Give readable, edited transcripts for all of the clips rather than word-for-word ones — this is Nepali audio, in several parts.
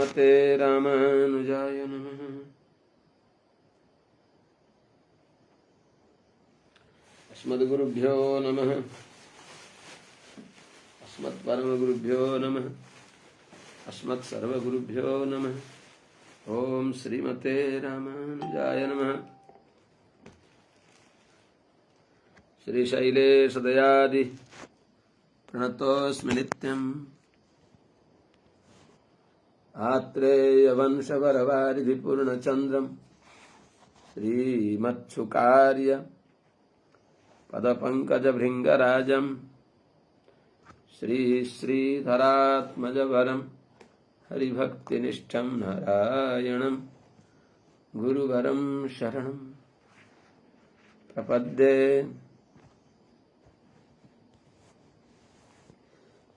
श्रीमते रामानुजाय नमः। अस्मद्गुरुभ्यो नमः। अस्मत्परमगुरुभ्यो नमः। अस्मत्सर्वगुरुभ्यो नमः। ओम श्रीमते रामानुजाय नमः। श्रीशैलेशदयादि प्रणतोऽस्मि नित्यम्। आत्रेयवंशवरवारिधिपूर्णचन्द्रम् श्रीमत्सुकार्य पदपङ्कजभृङ्गराजम् श्रीश्रीधरात्मजवरम् हरिभक्तिनिष्ठं नारायणं गुरुवरं शरणं प्रपद्ये।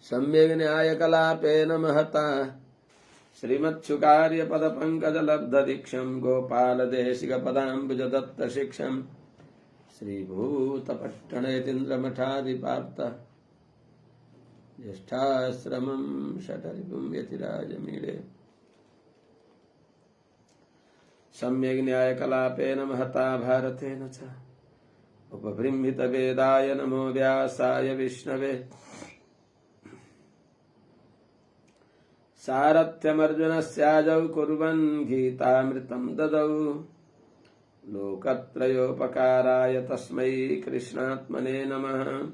सम्यग् न्यायकलापेन महता श्रीमत्सुकार्यपदपङ्कजलब्धदीक्षं गोपालदेशिकपदाम्बुजदत्तशिक्षं श्रीभूतपट्टणयतीन्द्रमठादिपाप्त ज्येष्ठाश्रमं शठरिपुं यतिराजमीडे। सम्यग् न्यायकलापेन महता भारतेन च उपबृंहितवेदाय नमो व्यासाय विष्णवे। सारथ्यमर्जुनस्याजौ कुर्वन् गीतामृतं ददौ लोकत्रयोपकाराय तस्मै कृष्णात्मने नमः।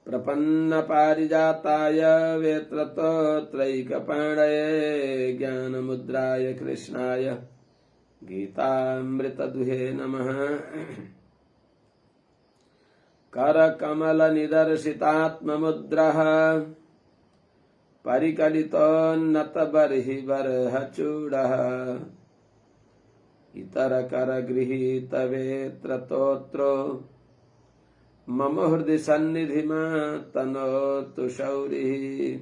प्रपन्नपारिजाताय वेत्रतोत्रैकपाणये ज्ञानमुद्राय कृष्णाय गीतामृतदुहे नमः। करकमलनिदर्शितात्ममुद्रः परिकलितोन्नतबर्हिबर्हचूडः इतरकरगृहीतवेत्रतोत्रो मम हृदि सन्निधिमातनोतु शौरिः।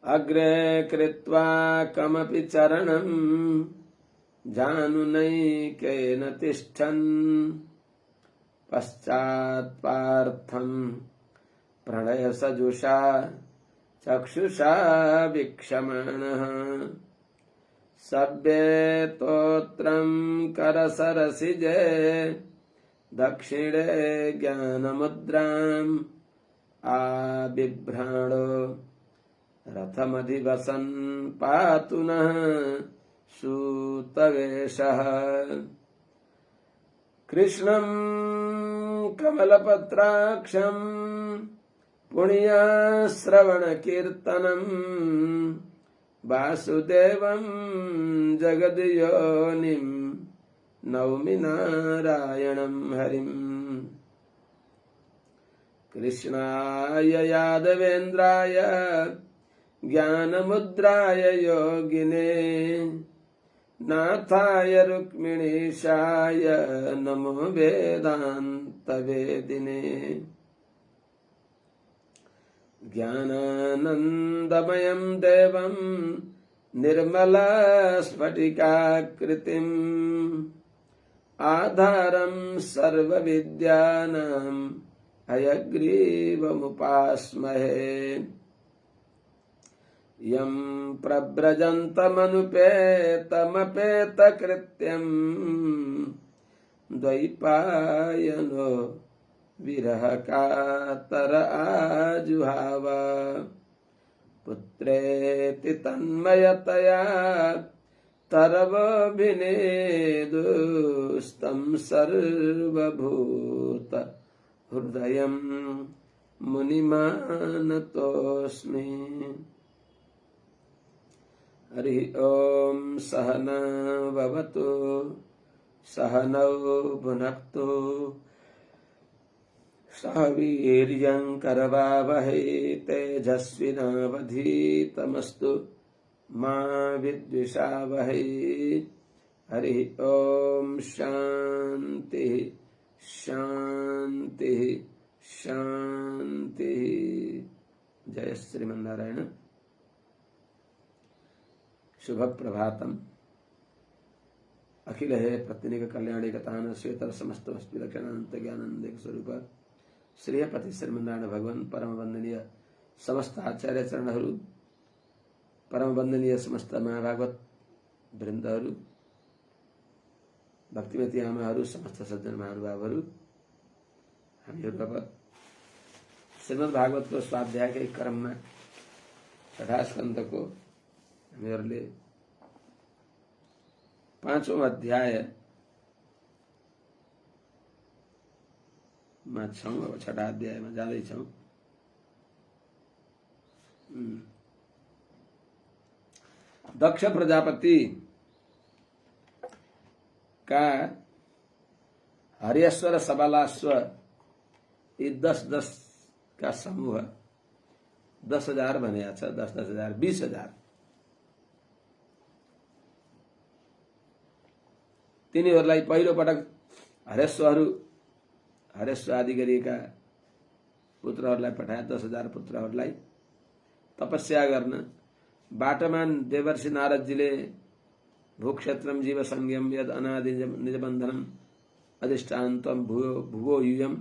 अग्रे कृत्वा कमपि चरणं जानुनैकेन तिष्ठन् पश्चात्पार्थं प्रणयसजुषा चक्षुषा वीक्षमाणः। सभ्येतोत्रं करसरसिजे दक्षिणे ज्ञानमुद्राम् आबिभ्राणो रथमधिवसन् पातु नः सूतवेषः। कृष्णं कमलपत्राक्षं पुण्यश्रवणकीर्तनम् वासुदेवं जगद्योनिं नौमि नारायणं हरिम्। कृष्णाय यादवेन्द्राय ज्ञानमुद्राय योगिने नाथाय रुक्मिणीशाय नमो वेदान्तवेदिने। ज्ञानानन्दमयं देवं निर्मलस्फटिकाकृतिम् आधारं सर्वविद्यानां हयग्रीवमुपास्महे। यं प्रव्रजन्तमनुपेतमपेतकृत्यं द्वैपायनो विरहकातर आजुहाव। पुत्रेति तन्मयतया तरवोऽभिनेदुस्तं सर्वभूत हृदयं मुनिमानतोऽस्मि। हरि ओम सहना भवतु सहनौ भुनक्तु सह वीर्यं करवावहै तेजस्विनावधीतमस्तु मा विद्विषावहै। हरि ओम शांति शांति शांति। जय श्रीमन्नारायण। शुभ प्रभातम। अखिल हे प्रतिनिक कल्याणी कथान श्वेतर समस्त वस्तु लक्षणांत ज्ञानंद स्वरूप श्रीयपति श्रीमन्नारायण भगवान परम वंदनीय समस्त आचार्य चरणहरू, परम वन्दनीय समस्त महाभागवत वृन्दहरू, भक्तिमती आमाहरू, समस्त सज्जन महानुभावहरू, हामीहरू अब श्रीमद् भागवतको स्वाध्यायकै क्रममा छठा स्कन्धको हामीहरूले 5औं अध्यायमा छौं। अब छठा अध्यायमा जाँदैछौं। दक्ष प्रजापति का हरिश्वर सबलाश्व ये 10-10 का समूह 10,000 भनेको छ। 10,000 20,000 तिनीहरूलाई पहिलो पटक हरेश्व आदि गरिएका पुत्रहरूलाई पठाए। 10,000 पुत्रहरूलाई तपस्या गर्न। बाटोमा देवर्षि नारदजीले भूक्षेत्रम जीव संज्ञम यद अनादि निजबन्धनम अधिष्ठान्तम भुवो युयम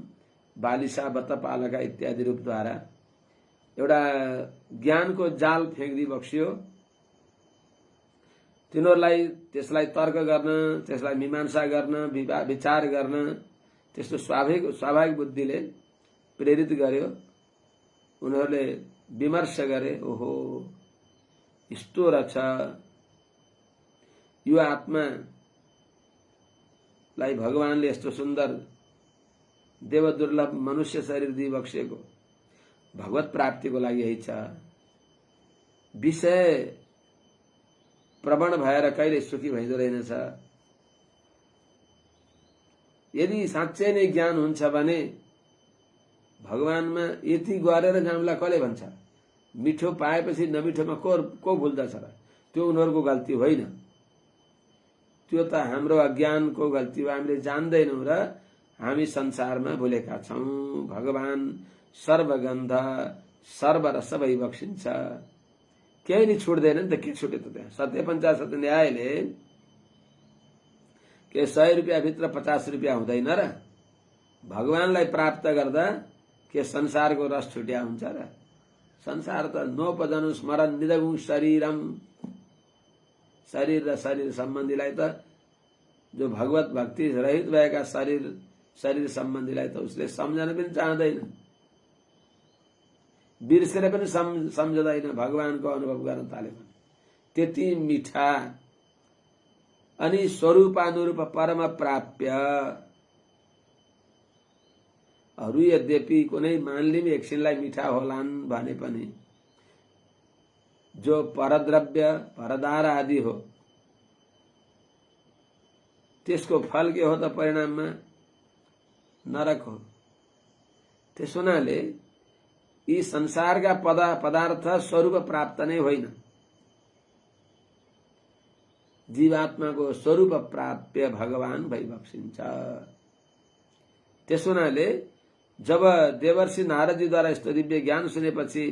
बालिसा बत पालका इत्यादि रूपद्वारा एउटा ज्ञानको जाल फ्याँक्दी बक्सियो। तिनीहरूलाई त्यसलाई तर्क गर्न, त्यसलाई मीमांसा गर्न, विचार गर्न त्यस्तो स्वाभाविक बुद्धिले प्रेरित गर्यो। उनीहरूले विमर्श गरे, ओहो यस्तो रहेछ, यो आत्मालाई भगवानले यस्तो सुन्दर देवदुर्लभ मनुष्य शरीर दिइबक्सेको भगवत प्राप्तिको लागि यही छ। विषय प्रवण भएर कहिले सुखी भइदो रहेनछ। यदि साँच्चै नै ज्ञान हुन्छ भने भगवानमा यति गरेर जाउँला कसले भन्छ? मिठो पाएपछि नमिठोमा को भुल्दछ र? त्यो उनीहरूको गल्ती होइन, त्यो त हाम्रो अज्ञानको गल्ती हो। हामीले जान्दैनौँ र हामी संसारमा भुलेका छौं। भगवान सर्वगन्ध सर्वरस भई बक्सिन्छ, केही नि छुट्दैन नि त। के छुट्यो त त्यहाँ? सत्य पञ्चाशत न्यायले के 100 रुपियाँ भित्र 50 रुपियाँ हुँदैन र? भगवानलाई प्राप्त गर्दा के संसारको रस छुट्या हुन्छ र? संसार त नोपजनु स्मरण निदगुं शरीरम। शरीर र शरीर सम्बन्धीलाई त, जो भगवत भक्ति रहित भएका शरीर सम्बन्धीलाई त उसले सम्झन पनि चाहँदैन, बिर्सेर पनि सम्झदैन भगवानको अनुभव गर्न थाल्यो भने। त्यति मिठा अनि स्वरूपानुरूप परम प्राप्य अरू यद्यपि कुनै मानलिम एकछिनलाई मिठा होलान् भने पनि जो परद्रव्य परदार आदि हो त्यसको फल के हो त? परिणाममा नरक हो। त्यस हुनाले यी संसारका पदार्थ स्वरूप प्राप्त नै होइन, जीवात्माको स्वरूप प्राप्य भगवान भइबक्सिन्छ। त्यस हुनाले जब देवर्षि नारदजीद्वारा यस्तो दिव्य ज्ञान सुनेपछि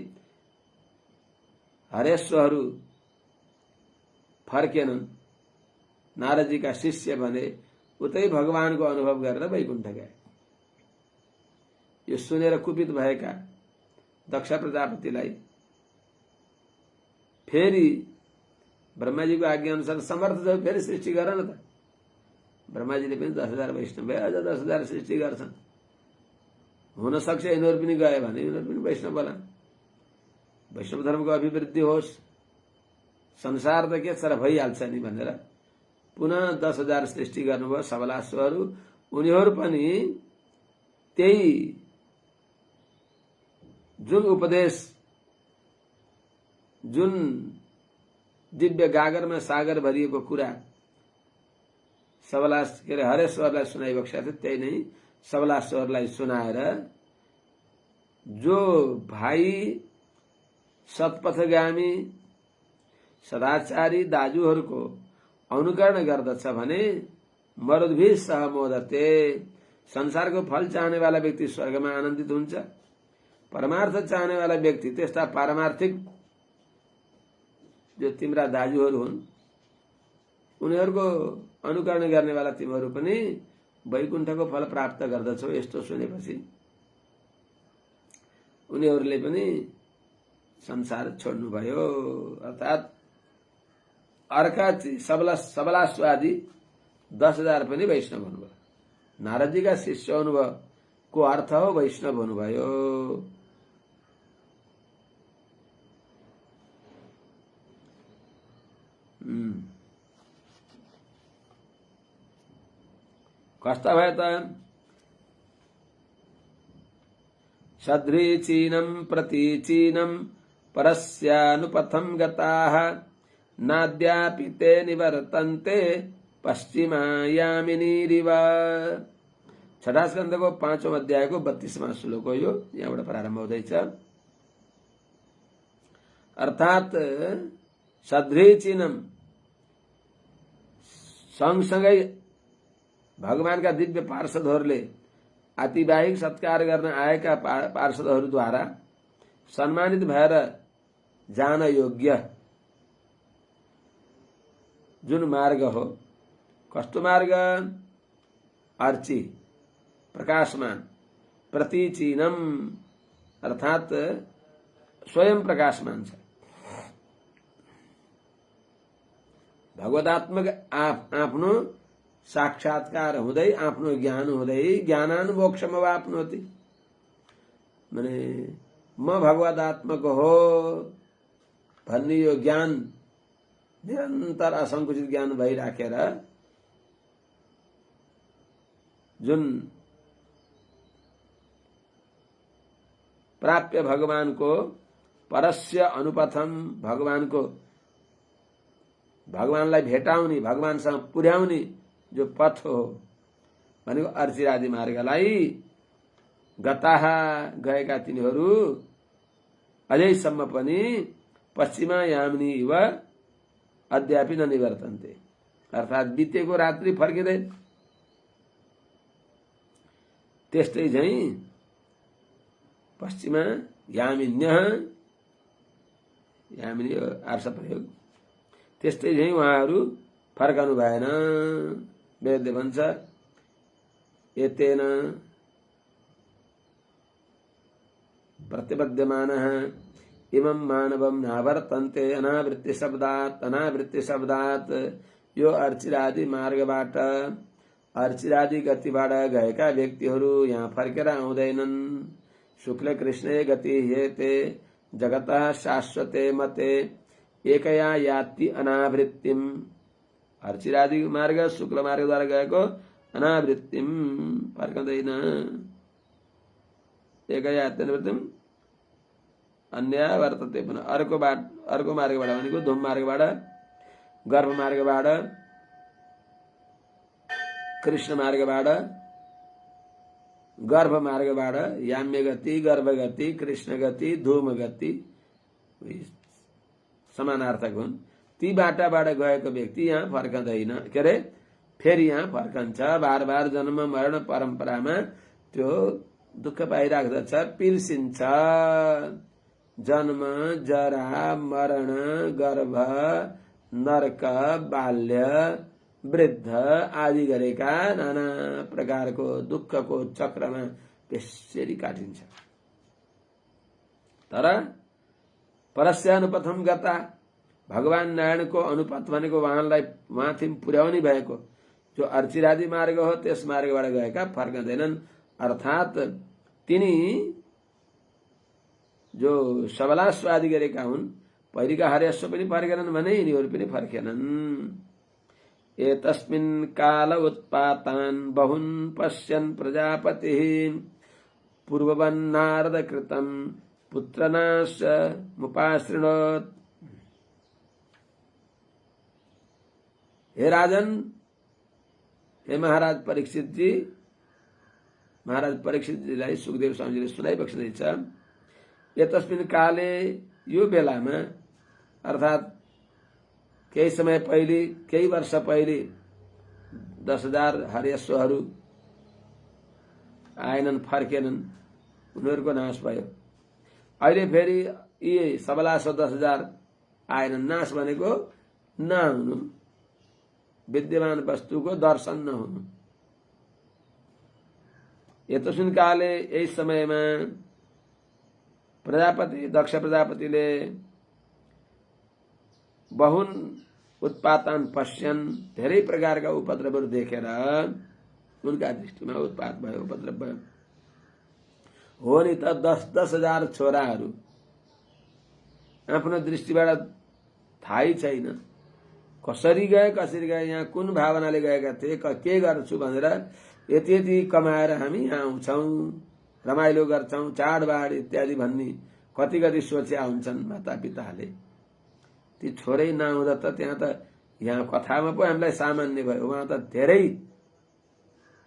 हरेश्वरहरू फर्केनन्। नारदजीका शिष्य भने उतै भगवानको अनुभव गरेर वैकुण्ठ गए। यो सुनेर कुपित भएका दक्ष प्रजापतिलाई फेरि ब्रह्माजीको आज्ञा अनुसार समर्थ छ, फेरि सृष्टि गर न त। ब्रह्माजीले पनि 10,000 वैष्णव भए, अझ 10,000 सृष्टि गर्छन्। हुन सक्छ यिनीहरू पनि गए भने यिनीहरू पनि वैष्णव होला, वैष्णव धर्मको अभिवृद्धि होस्। संसार त के छ र, भइहाल्छ नि भनेर पुनः 10,000 सृष्टि गर्नुभयो सबलाश्वहरू। उनीहरू पनि त्यही जुन उपदेश, जुन दिव्य गागरमा सागर भरिएको कुरा हरेश्वरलाई सुनाइबक्सेका थियो, त्यही नै सबलाश्वरलाई सुनाएर जो भाइ सत्पथगामी सदाचारी दाजुहरूको अनुकरण गर्दछ भने मरुद्भिः सह मोदते। संसारको फल चाहनेवाला व्यक्ति स्वर्गमा आनन्दित हुन्छ। परमार्थ चाहनेवाला व्यक्ति, त्यस्ता पारमार्थिक जो तिम्रा दाजुहरू हुन् उनीहरूको अनुकरण गर्नेवाला तिमीहरू पनि वैकुण्ठको फल प्राप्त गर्दछौ। यस्तो सुनेपछि उनीहरूले पनि संसार छोड्नुभयो। अर्थात् अर्का सबलाश्वादी 10,000 पनि वैष्णव हुनुभयो। नारदजीका शिष्य हुनुभयो को अर्थ हो वैष्णव हुनुभयो। कस्ता भयो त सद्रीचीनं प्रतीचीनं परस्यानुपथं गताः नाद्यापि ते निवर्तन्ते पश्चिमायामिनीरिव। छठा स्कन्धको 5औं अध्यायको 32वां श्लोक हो यो। यहाँबाट प्रारम्भ हुँदैछ। अर्थात् सद्रीचीनं सँगसँगै भगवानका दिव्य पार्षदहरूले आतिवाहिक सत्कार गर्न आएका पार्षदहरूद्वारा सम्मानित भएर जान योग्य जुन मार्ग हो, कस्तो मार्ग? अर्ची, प्रकाशमान, प्रतीचीनम अर्थात् स्वयं प्रकाशमान छ। भगवदात्मक आफ्नो साक्षात्कार हुँदै, आफ्नो ज्ञान हुँदै ज्ञानानुमोक्षम वाप्नोति। माने म भगवदात्मक हो भन्ने यो ज्ञान निरन्तर असंकुचित ज्ञान भइराखेर जुन प्राप्य भगवानको परस्य अनुपथम, भगवानलाई भेटाउने, भगवानसँग पुर्याउने जो पथ हो भनेको अर्चिरादि मार्गलाई गताः गएका तिनीहरू अझैसम्म पनि पश्चिमा यामिनी इव अद्यापि न निवर्तन्ते। अर्थात् बितेको रात्रि फर्किँदैन। त्यस्तै झैं पश्चिमा यामिन्यः, यामिनी आर्ष प्रयोग, त्यस्तै झैं उहाँहरू फर्कनु भएन। वेदले भन्छ एतेन प्रतिपद्यमानः इमं मानवं नावर्तन्ते अनावृत्ति शब्दात् यो अर्चिरादि मार्गबाट, अर्चिरादि गतिबाट गएका व्यक्तिहरू यहाँ फर्केर आउँदैनन्। शुक्ल कृष्णे गति हेते जगतः शाश्वते मते एकया याति अनावृत्तिम। अर्चिरादि मार्ग शुक्ल मार्गद्वारा गएको अनावृत्तिम फर्कँदैन। एकया याति अनावृत्तिम अन्य वर्तते पुनः। अर्को मार्गबाट भनेको धूम मार्गबाट, गर्भ मार्गबाट, कृष्ण मार्गबाट, गर्भ मार्गबाट याम्य गति, गर्भ गति, कृष्ण गति, धूम गति समानार्थक हुन्। ती बाटाबाट गएको व्यक्ति यहाँ फर्कँदैन। के अरे फेरि यहाँ फर्कन्छ। बार बार जन्म मरण परम्परामा त्यो दुःख पाइराख्दछ, पिल्सिन्छ। जन्म, जरा, मरण, गर्भ, नरक, बाल्य, वृद्ध आदि गरेका नाना प्रकारको दुःखको चक्रमा त्यसरी काटिन्छ। तर परस्यानुपथम गता, भगवान नारायणको अनुपथ भनेको उहाँलाई माथि पुर्याउने भएको जो अर्चिरादि मार्ग हो, त्यस मार्गबाट गएका फर्कँदैनन्। अर्थात् तिनी जो सबलास्वादी गरेका हुन्, पहिलेका हर्यश्व पनि फर्केनन् भने यिनीहरू पनि फर्केनन्। एतस्मिन् काल उत्पातान् बहुन् पश्यन् प्रजापतिः पूर्ववन्नारद कृतं पुत्रनाश मुपाश्रिणोत्। हे राजन, हे महाराज परीक्षित जी, महाराज परीक्षित जीलाई सुखदेव स्वामीजीले सुनाइबक्सिँदैछ। यतस्मिन् काले, यो बेलामा, अर्थात् केही समय पहिले, केही वर्ष पहिले 10,000 हर्यश्वहरू आएनन्, फर्केनन्, उनीहरूको नाश भयो। अहिले फेरि यी सबलाश्व 10,000 आएनन्। नाश भनेको नहुनु, विद्यमान वस्तुको दर्शन नहुनु। यतस्मिन् काले, यही समयमा प्रजापति दक्ष प्रजापतिले बहुन उत्पातन पश्यन धेरै प्रकारका उपद्रवहरू देखेर उनका दृष्टिमा उत्पात भयो, उपद्रव भयो। हो नि त 10,000 छोराहरू आफ्नो दृष्टिबाट थाहै छैन कसरी गए, यहाँ कुन भावनाले गएका थिए, के गर्छु भनेर यति यति कमाएर हामी यहाँ आउँछौँ, रमाइलो गर्छौँ, चाडबाड इत्यादि भन्ने कति कति सोचे हुन्छन् माता पिताले। ती छोरै नआउँदा त त्यहाँ त यहाँ कथामा पो हामीलाई सामान्य भयो, वहाँ त धेरै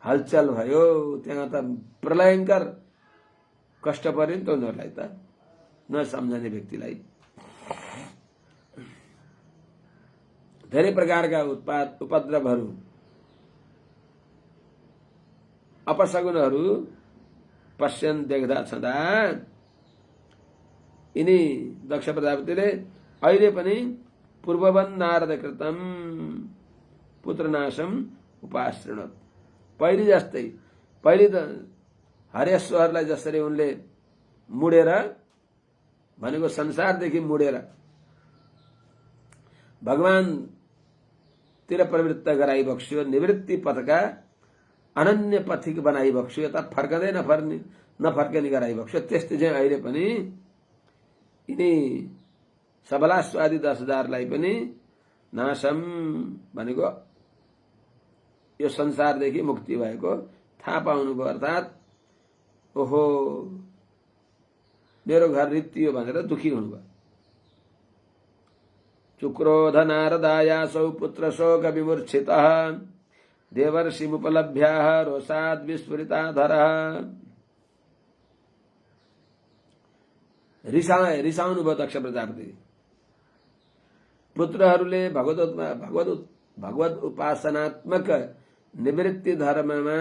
हलचल भयो, त्यहाँ त प्रलयङ्कर कष्ट पर्यो नि त उनीहरूलाई त नसम्झने व्यक्तिलाई। धेरै प्रकारका उत्पात उपद्रवहरू अपशगुनहरू पश्यन देख्दा छँदा यिनी दक्ष प्रजापतिले अहिले पनि पूर्ववन नारद कृतम पुत्रनाशम उपाश्रणत, पहिले जस्तै पहिले त हरेश्वरलाई जसरी उनले मुडेर भनेको संसारदेखि मुडेर भगवानतिर प्रवृत्त गराइबक्स्यो, निवृत्ति पथका अनन्य पथिक बनाइबक्स्यो, यता फर्कँदै नफर्कने गराइबक्स्यो। त्यस्तै चाहिँ अहिले पनि यिनी सबलास्वादी 10,000लाई पनि नाशम भनेको यो संसारदेखि मुक्ति भएको थाहा पाउनुभयो, अर्थात् ओहो मेरो घर रित्तियो भनेर दुखी हुनुभयो। चुक्रोध नारदायासौ पुत्र शोक विमूर्छितः देवर्षिमुपलभ्यः रोषाद् विस्फुरिताधरः। रिसाउनु भयो दक्ष प्रजापति। पुत्रहरूले भगवत उपासनात्मक निवृत्ति धर्ममा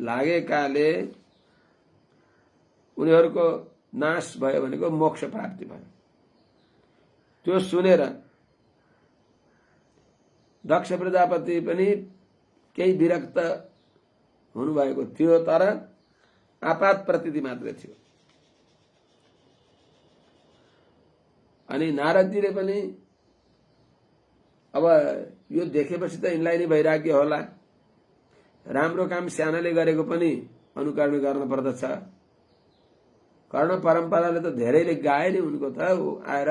लागेकाले उनीहरूको नाश भयो भनेको मोक्ष प्राप्ति भयो। त्यो सुनेर दक्ष प्रजापति पनि केही विरक्त हुनुभएको थियो, तर आपात प्रतीति मात्रै थियो। अनि नारदजीले पनि अब यो देखेपछि त यिनलाई नै वैराग्य होला, राम्रो काम सानाले गरेको पनि अनुकरण गर्न पर्दछ। कर्ण परम्पराले त धेरैले गाए नि उनको त आएर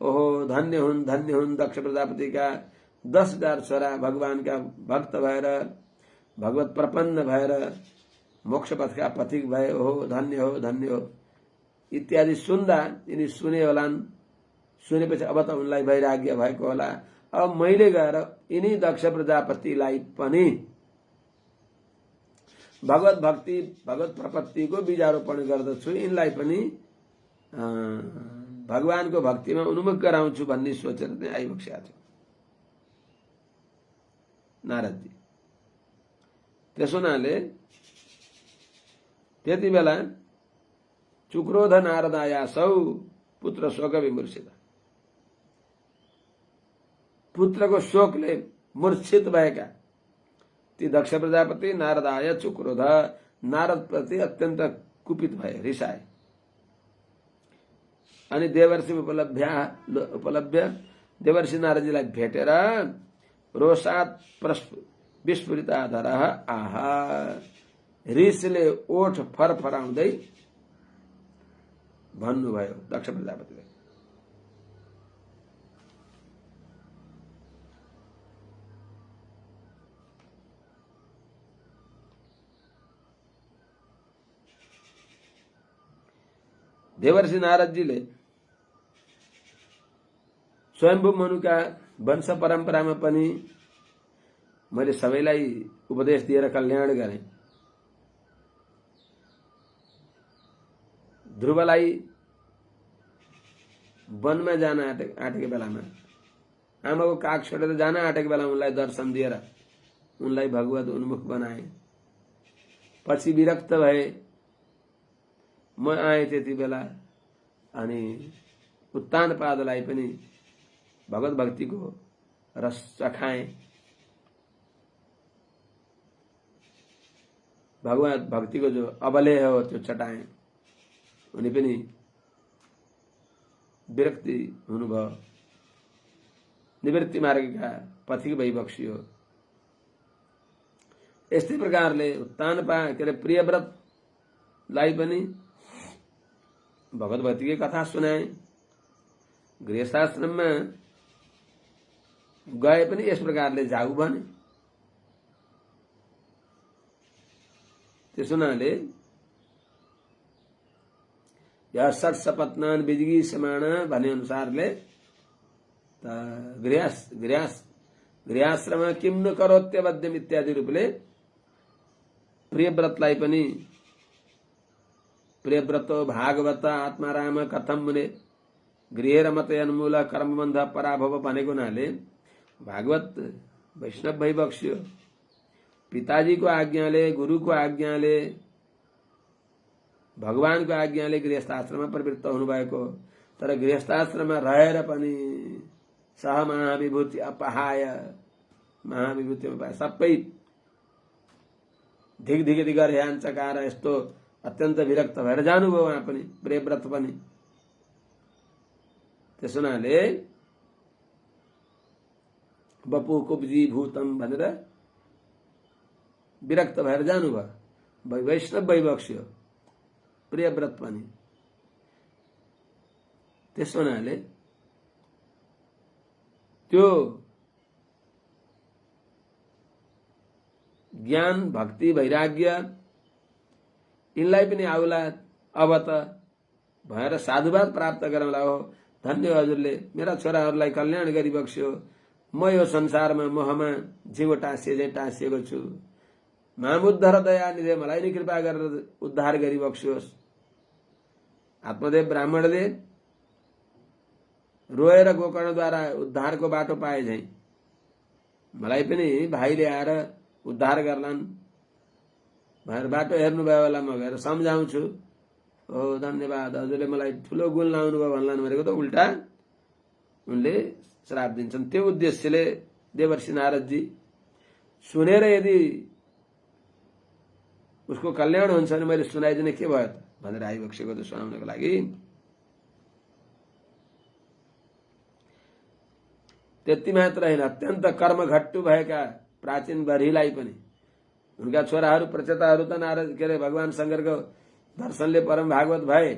ओहो धन्य हुन् दक्ष प्रजापतिका 10,000 छोरा भगवानका भक्त भएर भगवत प्रपन्न भएर मोक्ष पथका पथिक भए, ओहो धन्य हो इत्यादि सुन्दा यिनी सुने होलान्। सुनेपछि अब त उनलाई वैराग्य भएको होला, अब मैले गएर यिनी दक्ष प्रजापतिलाई पनि भगवत भक्ति भगवत प्रपत्तिको बीजारोपण गर्दछु, यिनलाई पनि भगवानको भक्तिमा उन्मुख गराउँछु भन्ने सोचेर चाहिँ आइबक्सेका थियो नारदजी। त्यसो हुनाले त्यति बेला चुक्रोध नारदायासौ पुत्र शोक विमूर्छित, पुत्रको शोकले मूर्छित भएका ती दक्ष प्रजापति नारदाय चुक्रोध, नारद प्रति अत्यन्त कुपित भए, रिसाए। अनि देवर्षि उपलभ्य देवर्षि नारदजीलाई भेटेर रोषात् विस्फुरिताधरः आहा, रिसले ओठ फरफराउँदै भन्नुभयो दक्ष प्रजापतिले, देवर्षि नारदजीले स्वयंभू मनुका वंश परम्परामा पनि मैले सबैलाई उपदेश दिएर कल्याण गरेँ। ध्रुवलाई वनमा जान आँटेको बेलामा, आमाको काख छोडेर जान आँटेको बेला उनलाई दर्शन दिएर उनलाई भगवत उन्मुख बनाए। पछि विरक्त भए, म आएँ त्यति बेला, अनि उत्तानपादलाई पनि भगवत भक्तिको रस चखाएँ, भगवत भक्तिको जो अबलेह हो त्यो चटाएँ। उनी पनि विरक्ति हुनुभयो, निवृत्ति मार्गका पथिक भइबक्सियो। यस्तै प्रकारले उत्तानपा के अरे प्रियव्रतलाई पनि भगवद्गीताकै कथा सुनाए। गृहस्थाश्रममा गए पनि यस प्रकारले जाऊ भने। त्यसो हुनाले यह षट सपत्नान विजिगी समान भने अनुसारले गृहआश्रम किम न करोत्यवद्यम इत्यादि रूपले प्रियव्रतलाई पनि प्रियव्रतो भागवत आत्माराम कथम मुने गृह रमते अन्मूल कर्मबन्ध पराभव भनेको हुनाले भागवत वैष्णव भइबक्स्यो। पिताजीको आज्ञाले, गुरुको आज्ञाले, भगवानको आज्ञाले गृहस्थाश्रममा प्रवृत्त हुनुभएको, तर गृहस्थाश्रममा रहेर पनि सह महाविभूति अपहाय, महाविभूति अपहाय सबै धिक धिक गरेर चकाएर यस्तो अत्यन्त विरक्त भएर जानुभयो उहाँ पनि, प्रियव्रत पनि। त्यसो हुनाले बपु कुब्जी भूतम भनेर विरक्त भएर जानुभयो। वैष्णव भइबक्स्यो प्रियव्रत पनि। त्यसो हुनाले त्यो ज्ञान, भक्ति, वैराग्य यिनलाई पनि आउला। अब त भएर साधुवाद प्राप्त गरौँला। हो धन्य हजुरले मेरा छोराहरूलाई कल्याण गरिबक्स्यो। म यो संसारमा मोहमा जीव टाँसिएको छु। महामुद्धर दयानिधे मलाई नै कृपा गरेर उद्धार गरिबक्स्योस्। आत्मदेव ब्राह्मणले रोएर गोकर्णद्वारा उद्धारको बाटो पाए झैं मलाई पनि भाइले आएर उद्धार गर्लान् भनेर बाटो हेर्नुभयो होला। म गएर सम्झाउँछु। हो धन्यवाद हजुरले मलाई ठुलो गुण लाउनु भयो भन्लान् भनेको त उल्टा उनले श्राप दिन्छन्। त्यो उद्देश्यले देवर्षि नारदजी सुनेर यदि उसको कल्याण हुन्छ भने मैले सुनाइदिने के भयो त भनेर आइबक्सेको त सुनाउनको लागि। त्यति मात्र होइन, अत्यन्त कर्मघट्टु भएका प्राचीन बर्हीलाई पनि उनका छोराहरू प्रचेताहरू त नारद के अरे भगवान शंकरको दर्शनले परम भागवत भए।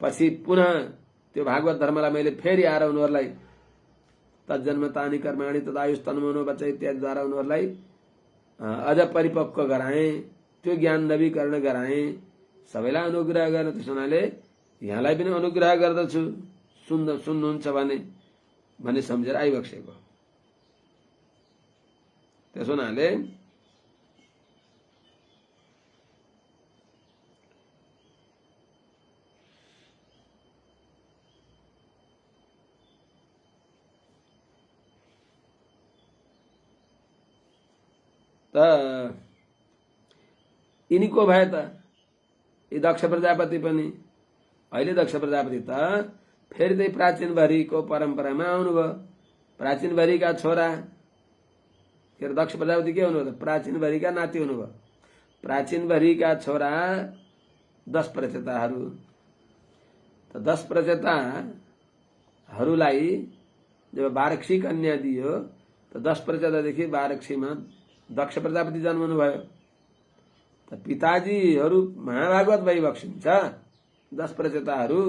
पछि पुनः त्यो भागवत धर्मलाई मैले फेरि आएर उनीहरूलाई तज्जन्म तानी कर्माणी तदायुष तन्मनो बच्चा इत्यादिद्वारा उनीहरूलाई अझ परिपक्व गराए, त्यो ज्ञान नवीकरण गराए, सबैलाई अनुग्रह गर्न। त्यसो हुनाले यहाँलाई पनि अनुग्रह गर्दछु सुन्नुहुन्छ भने सम्झेर आइबक्सेको। त्यसो हुनाले यिनीको भए त यी दक्ष प्रजापति पनि। अहिले दक्ष प्रजापति त फेरि त्यही प्राचीन भरीको परम्परामा आउनुभयो। प्राचीन भरीका छोरा के अरे दक्ष प्रजापति के हुनुभयो त प्राचीन भरीका नाति हुनुभयो। प्राचीन भरीका छोरा 10 प्रचेताहरू। त 10 प्रचेताहरूलाई जब बारक्षी कन्या दियो त 10 प्रचेतादेखि बारक्षीमा दक्ष प्रजापति जन्मनु भयो। त पिताजीहरू महाभागवत भइबक्सिन्छ। 10 प्रचेताहरू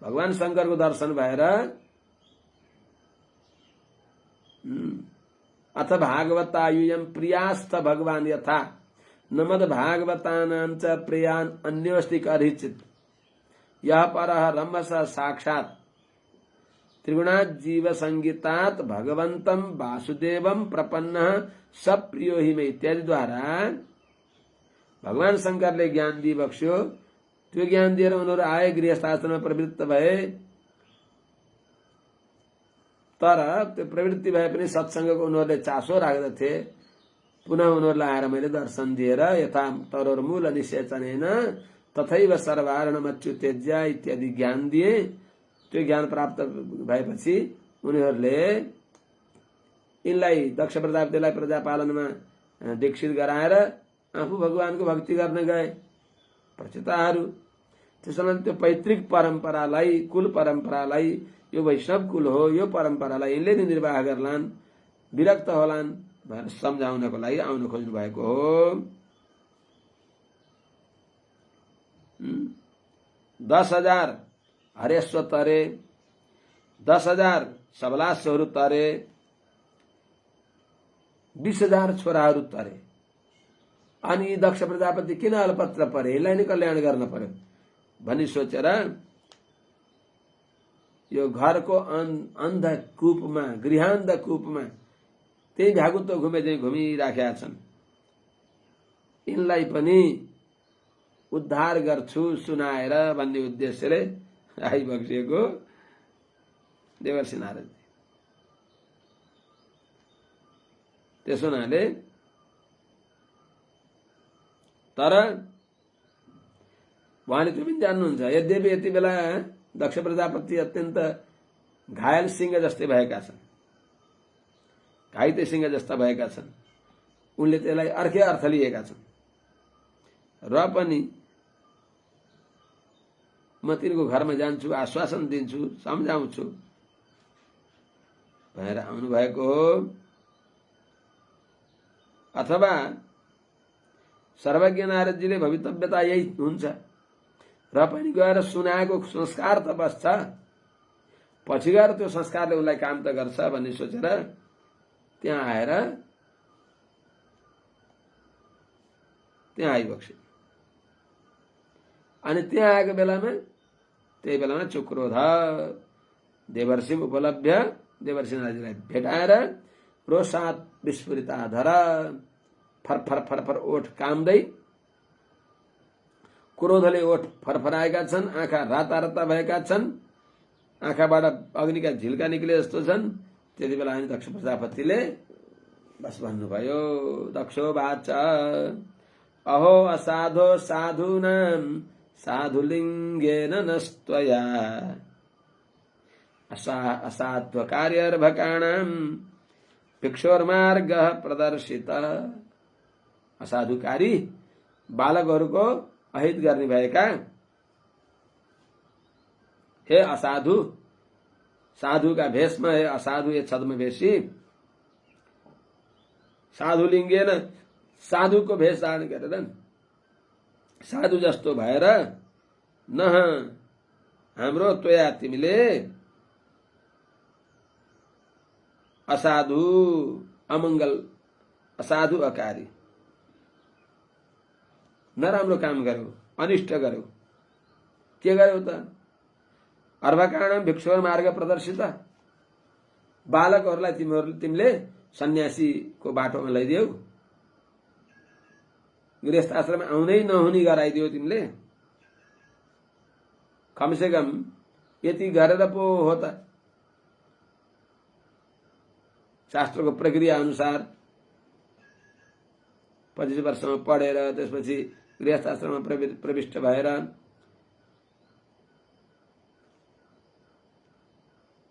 भगवान शंकरको दर्शन भएर अथ भागवतायुयम प्रियास्थ भगवान यथा नमद भागवतानांच प्रियान अन्योस्ति करिचित यह परः रम्भस साक्षात त्रिगुणात् जीव संगीतात भगवंतम वासुदेवम प्रपन्न सप्रियो हि मे इत्यादि द्वारा भगवान शंकरले ज्ञान दिइबक्स्यो। त्यो ज्ञान दिएर उनीहरू आए, गृहस्थाश्रममा प्रवृत्त भए। तर त्यो प्रवृत्ति भए पनि सत्संगको उनीहरूले चासो राख्दथे। पुनः उनीहरूलाई आएर मैले दर्शन दिएर यथा तरोर्मूल निषेचनेन तथैव सर्वारणमच्युतेज्य इत्यादि ज्ञान दिए। त्यो ज्ञान प्राप्त भएपछि उनीहरूले यिनलाई दक्ष प्रजापतिलाई प्रजापालनमा दीक्षित गराएर आफू भगवानको भक्ति गर्न गए प्रचेताहरू। त्यसैले त्यो पैतृक परम्परालाई, कुल परम्परालाई, यो वैष्णव कुल हो, यो परम्परालाई यिनले नै निर्वाह गर्लान्, विरक्त होलान् भनेर सम्झाउनको लागि आउन खोज्नु भएको हो। 10,000 हरेश्वर तरे, 10,000 सबलासहरू तरे, 20,000 छोराहरू तरे। अनि दक्ष प्रजापति किन अलपत्र परे, यसलाई नै कल्याण गर्न पर्यो भनी सोचेर यो घरको अन्धकूपमा, गृहान्धकूपमा त्यही भ्यागुतो घुमे चाहिँ घुमिराखेका छन्। यिनलाई पनि उद्धार गर्छु सुनाएर भन्ने उद्देश्यले आइबक्सिएको देवर्षि नारदजी। त्यसो हुनाले तर उहाँले त्यो पनि जान्नुहुन्छ, यद्यपि यति बेला दक्ष प्रजापति अत्यन्त घायल सिंह जस्तै भएका छन्, घाइते सिंह जस्ता भएका छन्। उनले त्यसलाई अर्कै अर्थ लिएका छन्। र पनि म तिनको घरमा जान्छु, आश्वासन दिन्छु, सम्झाउँछु भनेर आउनु भएको हो। अथवा सर्वज्ञ नारदजीले भवितव्यता यही हुन्छ, र पनि गएर सुनाएको संस्कार त बस्छ, पछि गएर त्यो संस्कारले उनलाई काम त गर्छ भन्ने सोचेर त्यहाँ आएर त्यहाँ आइबक्से। अनि त्यहाँ आएको बेलामा त्यही बेलामा चुक्रोध देवर्षि उपलब्ध देवर्षि नारदजीलाई भेटाएर रोषात विस्फुरिता धर, फरफर फरफर ओठ काम्दै, क्रोधले ओठ फरफराएका छन्, आँखा राता राता भएका छन्, आँखाबाट अग्निका झिल्का निक्ले जस्तो छन्। त्यति बेला अनि दक्ष प्रजापतिले बस भन्नुभयो, दक्षो वाच अहो असाधो साधूनां साधुलिङ्गेन नस्त्वया असाध्व कार्यर्भकाणां भिक्षोर्मार्गः प्रदर्शित। असाधुकारी बालकहरूको अहित गर्ने भएका हे असाधु, साधुका भेषमा हे असाधु, हे छद्मवेशी, साधुलिङ्गेन साधुको भेष धारण गरेर साधु जस्तो भएर न हाम्रो त्वया तिमीले असाधु अमङ्गल, असाधु अकारी नराम्रो काम गर्यो, अनिष्ट गर्यो। के गर्यो त? अर्भकाणां भिक्षुर मार्ग प्रदर्शित, बालकहरूलाई तिमीले सन्यासीको बाटोमा लैदियौ, गृहस्थ आश्रममा आउनै नहुने गराइदियो तिमीले। कमसेकम यति गरेर पो हो त शास्त्रको प्रक्रिया अनुसार 25 वर्षमा पढेर त्यसपछि गृहस्थ आश्रममा प्रविष्ट भएर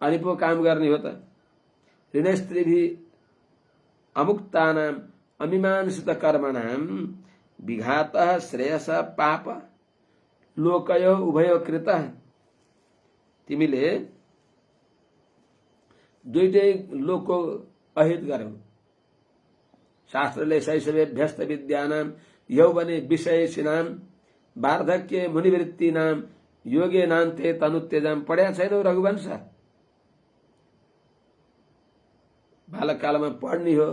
अनि पो काम गर्ने हो त। ऋणस्त्रीभि अमुक्तानां अमीमांसित कर्मणां विघातः श्रेयस पाप लोकयो उभयो कृत। तिमीले दुईटै लोकको अहित गर्यौ। शास्त्रले शैशवेभ्यस्त विद्यानां यौवने विषयसिनां वार्धक्ये मुनिवृत्तिनां योगे नान्ते तनुत्यजां पढ्या छैनौ रघुवंश? बालककालमा पढ्ने हो,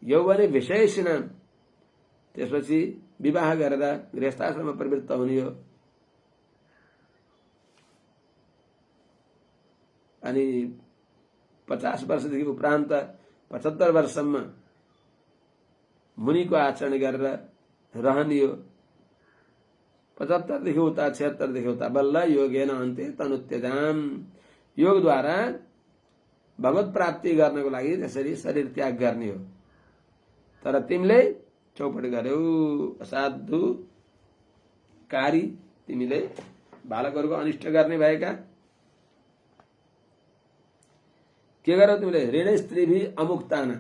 यौवने विषयसिनां, त्यसपछि विवाह गरेर गृहस्थाश्रममा प्रवृत्त हुने हो। अनि 50 वर्षदेखि उपरान्त 75 वर्षसम्म मुनिको आचरण गरेर रहने हो। 75 देखि उता 76 देखि उता बल्ल योगेन अन्ते तनुत्यजाम, योगद्वारा भगवत प्राप्ति गर्नको लागि त्यसरी शरीर त्याग गर्ने हो। तर तिमीले चौपट गर्यौ, असाधु कारी, तिमीले बालकहरूको अनिष्ट गर्ने भएका। के गर्यौ तिमीले? ऋण स्त्रीभि अमुक्ताना,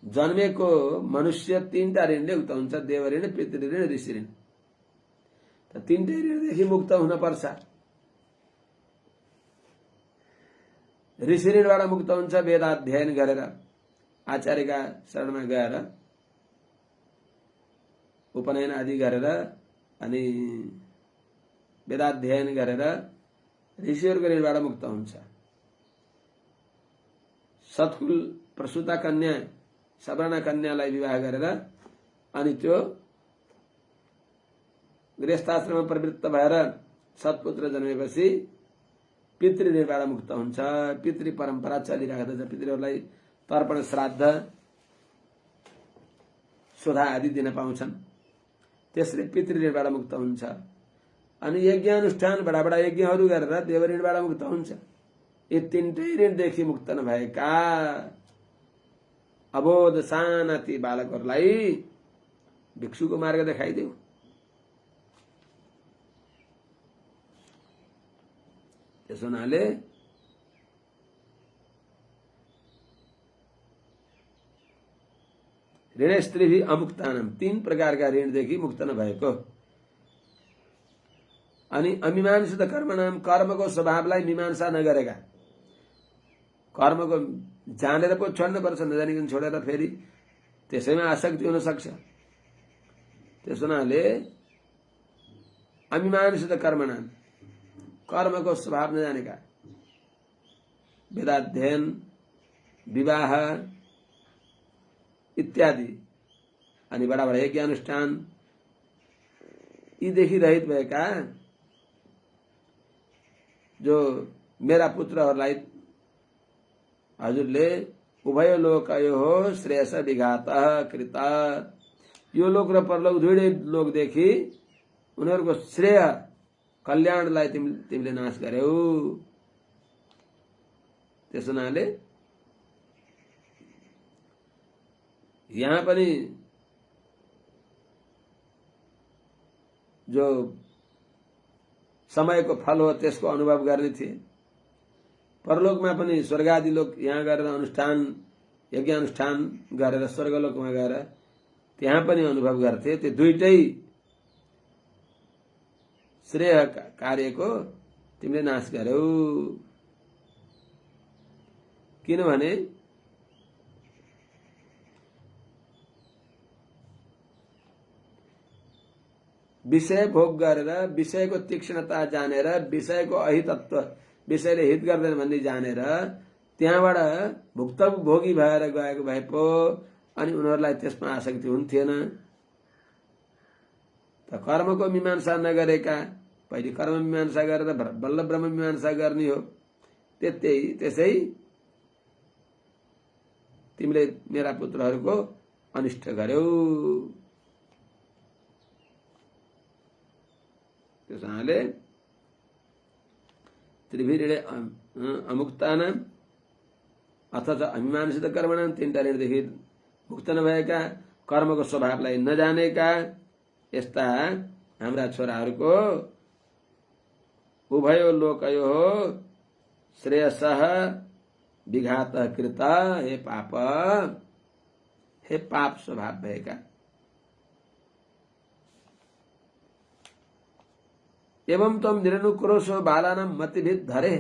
जन्मेको मनुष्य 3टा ऋणले उक्त हुन्छ, देव ऋण, पितृ ऋण, ऋषि ऋण। त तीनटै ऋणदेखि मुक्त हुन पर्छ। ऋषि ऋणबाट मुक्त हुन्छ वेदाध्ययन गरेर, आचार्यका शरणमा गएर, उपनयन आदि गरेर, अनि वेदाध्ययन गरेर ऋषिहरूको ऋणबाट मुक्त हुन्छ। सत्कुल प्रसूता कन्या सवर्ण कन्यालाई विवाह गरेर अनि त्यो गृहस्थाश्रममा प्रवृत्त भएर सत्पुत्र जन्मेपछि पितृ ऋणबाट मुक्त हुन्छ। पितृ परम्परा चलिरहेको छ, पितृहरूलाई तर्पण श्राद्ध सुधा आदि दिन पाउँछन्, त्यसले पितृ ऋणबाट मुक्त हुन्छ। अनि यज्ञानुष्ठान बडा बडा यज्ञहरू गरेर देव ऋणबाट मुक्त हुन्छ। यी तीनटै ऋणदेखि मुक्त नभएका अबोध साना ती बालकहरूलाई भिक्षुको मार्ग देखाइदेऊ। त्यसो हुनाले ऋण स्त्री अमुक्तानम, तीन प्रकारका ऋणदेखि मुक्त नभएको। अनि अमीमांसित कर्मनाम, कर्मको स्वभावलाई मीमांसा नगरेका, कर्मको जानेर पो छोड्नु पर्छ, नजानिकन छोडेर फेरि त्यसैमा आसक्ति हुन सक्छ। त्यसो हुनाले अमीमांसित कर्मनाम, कर्मको स्वभाव नजानेका, वेदाध्ययन, विवाह इत्यादि अनि बडा बडा यज्ञानुष्ठान यीदेखि रहित भएका जो मेरा पुत्रहरूलाई हजुरले उभय लोकयो श्रेयस विघात कृता, यो लोक र परलोक दुईटै लोकदेखि उनीहरूको श्रेय कल्याणलाई तिमीले नाश गर्यौ। त्यसो हुनाले यहाँ पनि जो समयको फल हो त्यसको अनुभव गर्ने थिए। परलोकमा पनि स्वर्गादि लोक यहाँ गरेर अनुष्ठान यज्ञानुष्ठान गरेर स्वर्गलोकमा गएर त्यहाँ पनि अनुभव गर्थे। त्यो दुईटै श्रेय कार्यको तिमीले नाश गर्यौ। किनभने विषय भोग गरेर विषयको तीक्ष्णता जानेर विषयको अहितत्व, विषयले हित गर्दैन भन्ने जानेर त्यहाँबाट भुक्तभोगी भएर गएको भए पो अनि उनीहरूलाई त्यसमा आसक्ति हुन्थेन। त कर्मको मीमांसा नगरेका, पहिले कर्म मीमांसा गरेर बल्ल ब्रह्म मीमांसा गर्ने हो। त्यसै तिमीले मेरा पुत्रहरूको अनिष्ट गर्यौ। त्यसैले त्रिभिऋण अमुक्तानाम अथवा अमीमांसित कर्मणाम, तीनटा ऋणदेखि मुक्त नभएका, कर्मको स्वभावलाई नजानेका यस्ता हाम्रा छोराहरूको उभयो लोकयो श्रेयसः विघात कृत, हे पाप स्वभाव भएका। एवं तम निरनुक्रोशो बालानां मतिभिद धरे,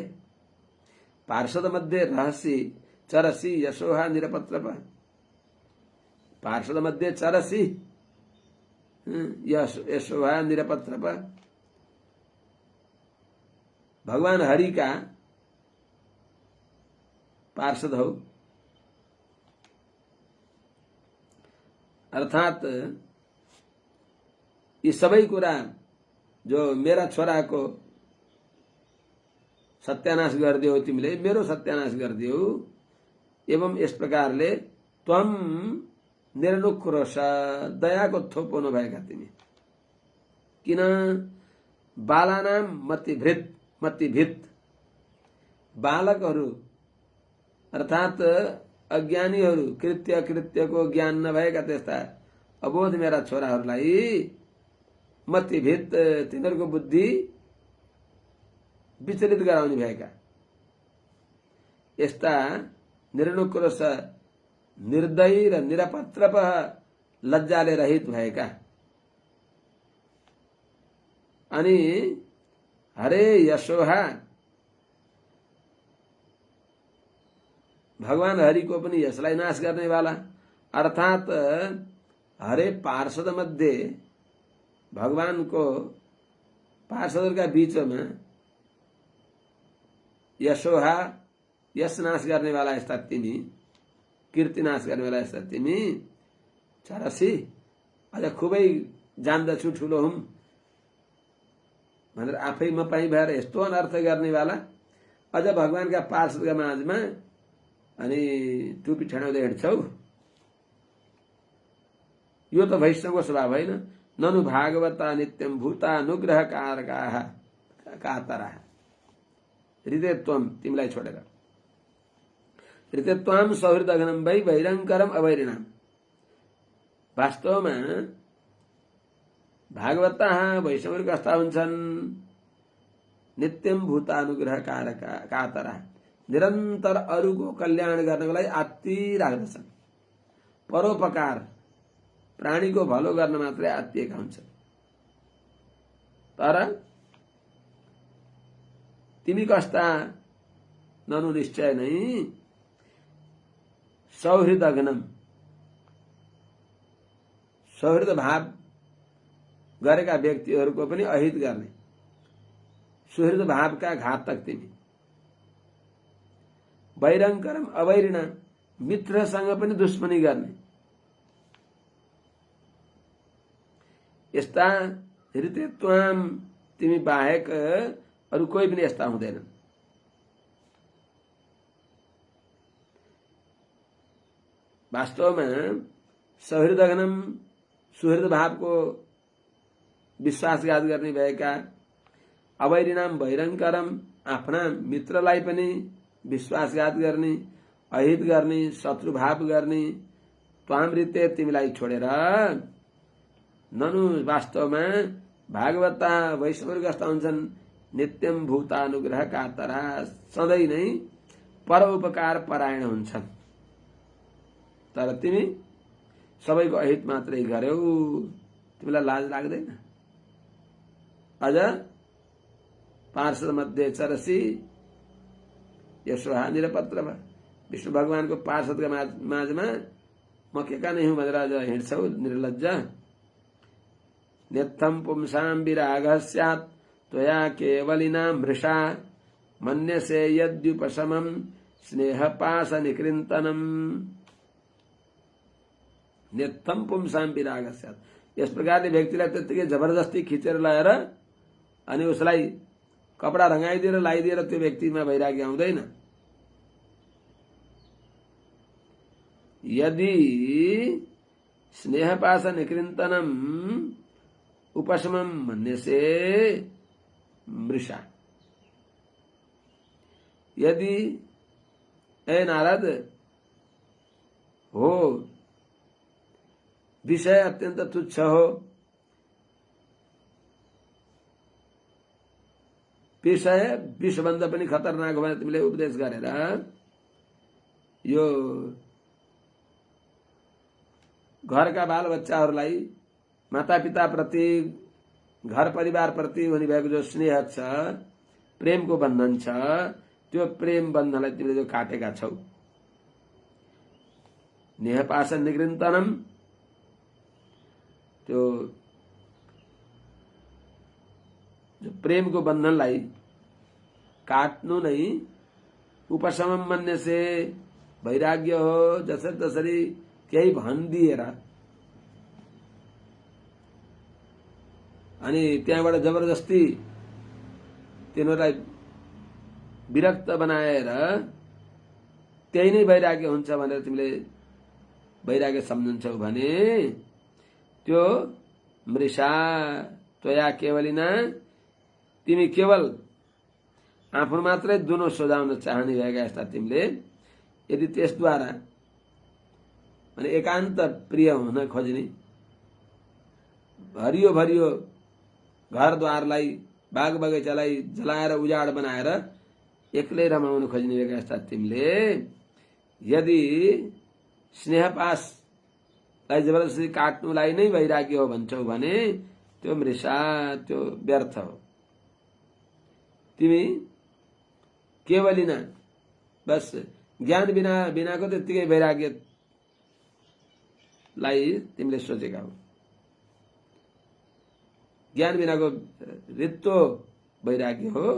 पार्षद मध्ये रहसि चरसि यशोहा निरपत्रप। पार्षद मध्ये चरसि यशोहा निरपत्रप। भगवान हरि का पार्षद हो, अर्थात यी सबै कुरा जो मेरा छोराको सत्यानाश गरिदियो तिमीले, मेरो सत्यानाश गरिदियो। एवं यस प्रकारले त्वम निरनुक्रोश, दयाको थोपो नभएका तिमी। किन? बालानाम मतिभित, बालकहरू अर्थात अज्ञानीहरू, कृत्यको ज्ञान नभएका त्यस्ता अबोध मेरा छोराहरूलाई मतिभित, तिनीहरूको बुद्धि विचलित गराउने भएका यस्ता निरनुक्रोश, निर्दयी र निरपत्रप, लज्जाले रहित भएका अनि हरे यशोहा भगवान हरि को पनि यसलाई नाश गर्नेवाला अर्थात हरे पार्षद मध्ये भगवान को पार्षदका बीचमा यशोहा यस नाश गर्नेवाला यस्ता तिमी कीर्ति नाश गर्नेवाला यस्ता तिमी चरसी अझ खुबै जान्दछु ठुलो हुँ भनेर आफै मपाई भएर यस्तो अनर्थ गर्नेवाला अझ भगवानका पार्षदका माझमा अनि टुपी ठडाउँदै हिँड्छौ। यो त वैष्णवको स्वभाव होइन। ननु भागवता नित्यम भूतानुग्रह कारकाः कातराः हृदयत्वम तिमीलाई छोडेर हृदयत्वम सौहृदघनम वै वैरङ्करम अवैरिणाम। वास्तवमा भागवता वैष्णवहरू कस्ता हुन्छन्? नित्यम भूतानुग्रह कातराः निरन्तर अरूको कल्याण गर्नको लागि आत्ति राख्दछन्। परोपकार प्राणीको भलो गर्न मात्रै आत्तिएका हुन्छन्। तर तिमी कस्ता? ननु निश्चय नै सौहृदघनम सौहृद भाव गरेका व्यक्तिहरूको पनि अहित गर्ने सुहृद भावका घातक तिमी। वैरङ्करम अवैरिणा मित्रसँग पनि दुश्मनी गर्ने यस्ता हृदयत्वम तिमी बाहेक अरू कोही पनि यस्ता हुँदैनन्। वास्तवमा सौहृदघनम सुहृद भावको विश्वासघात गर्ने भएका अवैरिणाम वैरङ्करम आफ्ना मित्रलाई पनि विश्वासघात गर्ने अहित गर्ने शत्रुभाव गर्ने त्वामृत्य तिमीलाई छोडेर ननु वास्तवमा भागवता वैष्णवहरू कस्ता हुन्छन्? नित्यम भूतानुग्रह कातरा सधैँ नै परोपकार परायण हुन्छन्। तर तिमी सबैको अहित मात्रै गर्यौ। तिमीलाई लाज लाग्दैन? अझ पार्षद मध्ये चरसी यशोहा निरपत्र विष्णु भगवानको पार्षदका माझमा म केका नै हुँ भनेर अझ हिँड्छौ निर्लज्ज। नेत्थम पुंसां विरागः स्यात् त्वया केवलिना मृषा मन्यसे यद्युपशमं स्नेहपाश निकृन्तनम्। नेत्थम पुंसां विरागः स्यात् यस प्रकारले व्यक्तिलाई त्यत्तिकै जबरजस्ती खिचेर लगाएर अनि उसलाई कपडा रंगाइदिएर लगाइदिएर त्यो व्यक्तिमा वैराग्य आउँदैन। यदि स्नेहपाश निकृन्तनम उपशमम मन्यसे मृषा यदि ए नारद हो विषय अत्यंत तुच्छ हो विषय विषभन्दा पनि खतरनाक हो भने तिमीले उपदेश गरेर यो घरका बाल बच्चाहरूलाई मातापिता प्रति घर परिवार प्रति हुने भएको जो स्नेह छ प्रेमको बन्धन छ त्यो प्रेम बन्धनलाई तिमीले जो काटेका छौ नेहपाश निकृन्तनम त्यो जो प्रेमको बन्धनलाई काट्नु नै उपशमम मन्य से वैराग्य हो। जसरी तसरी केही भनिदिएर अनि त्यहाँबाट जबरजस्ती तिनीहरूलाई विरक्त बनाएर त्यही नै वैराग्य हुन्छ भनेर तिमीले वैराग्य सम्झन्छौ भने त्यो मृषा त्वया केवलिना तिमी केवल आफू मात्रै दुनो सोझाउन चाहने भएका यस्ता तिमीले यदि त्यसद्वारा अनि एकान्त प्रिय हुन खोज्ने हरियो भरियो घरद्वारलाई बाग बगैँचालाई जलाएर उजाड बनाएर एक्लै रमाउन खोज्ने भएका यस्ता तिमीले यदि स्नेहपाशलाई जबरजस्ती काट्नुलाई नै वैराग्य हो भन्छौ भने त्यो मृषा, त्यो व्यर्थ हो। तिमी केवलिना बस ज्ञान बिनाको त्यत्तिकै वैराग्यलाई तिमीले सोचेका हो। ज्ञान बिनाको रित्तो वैराग्य हो।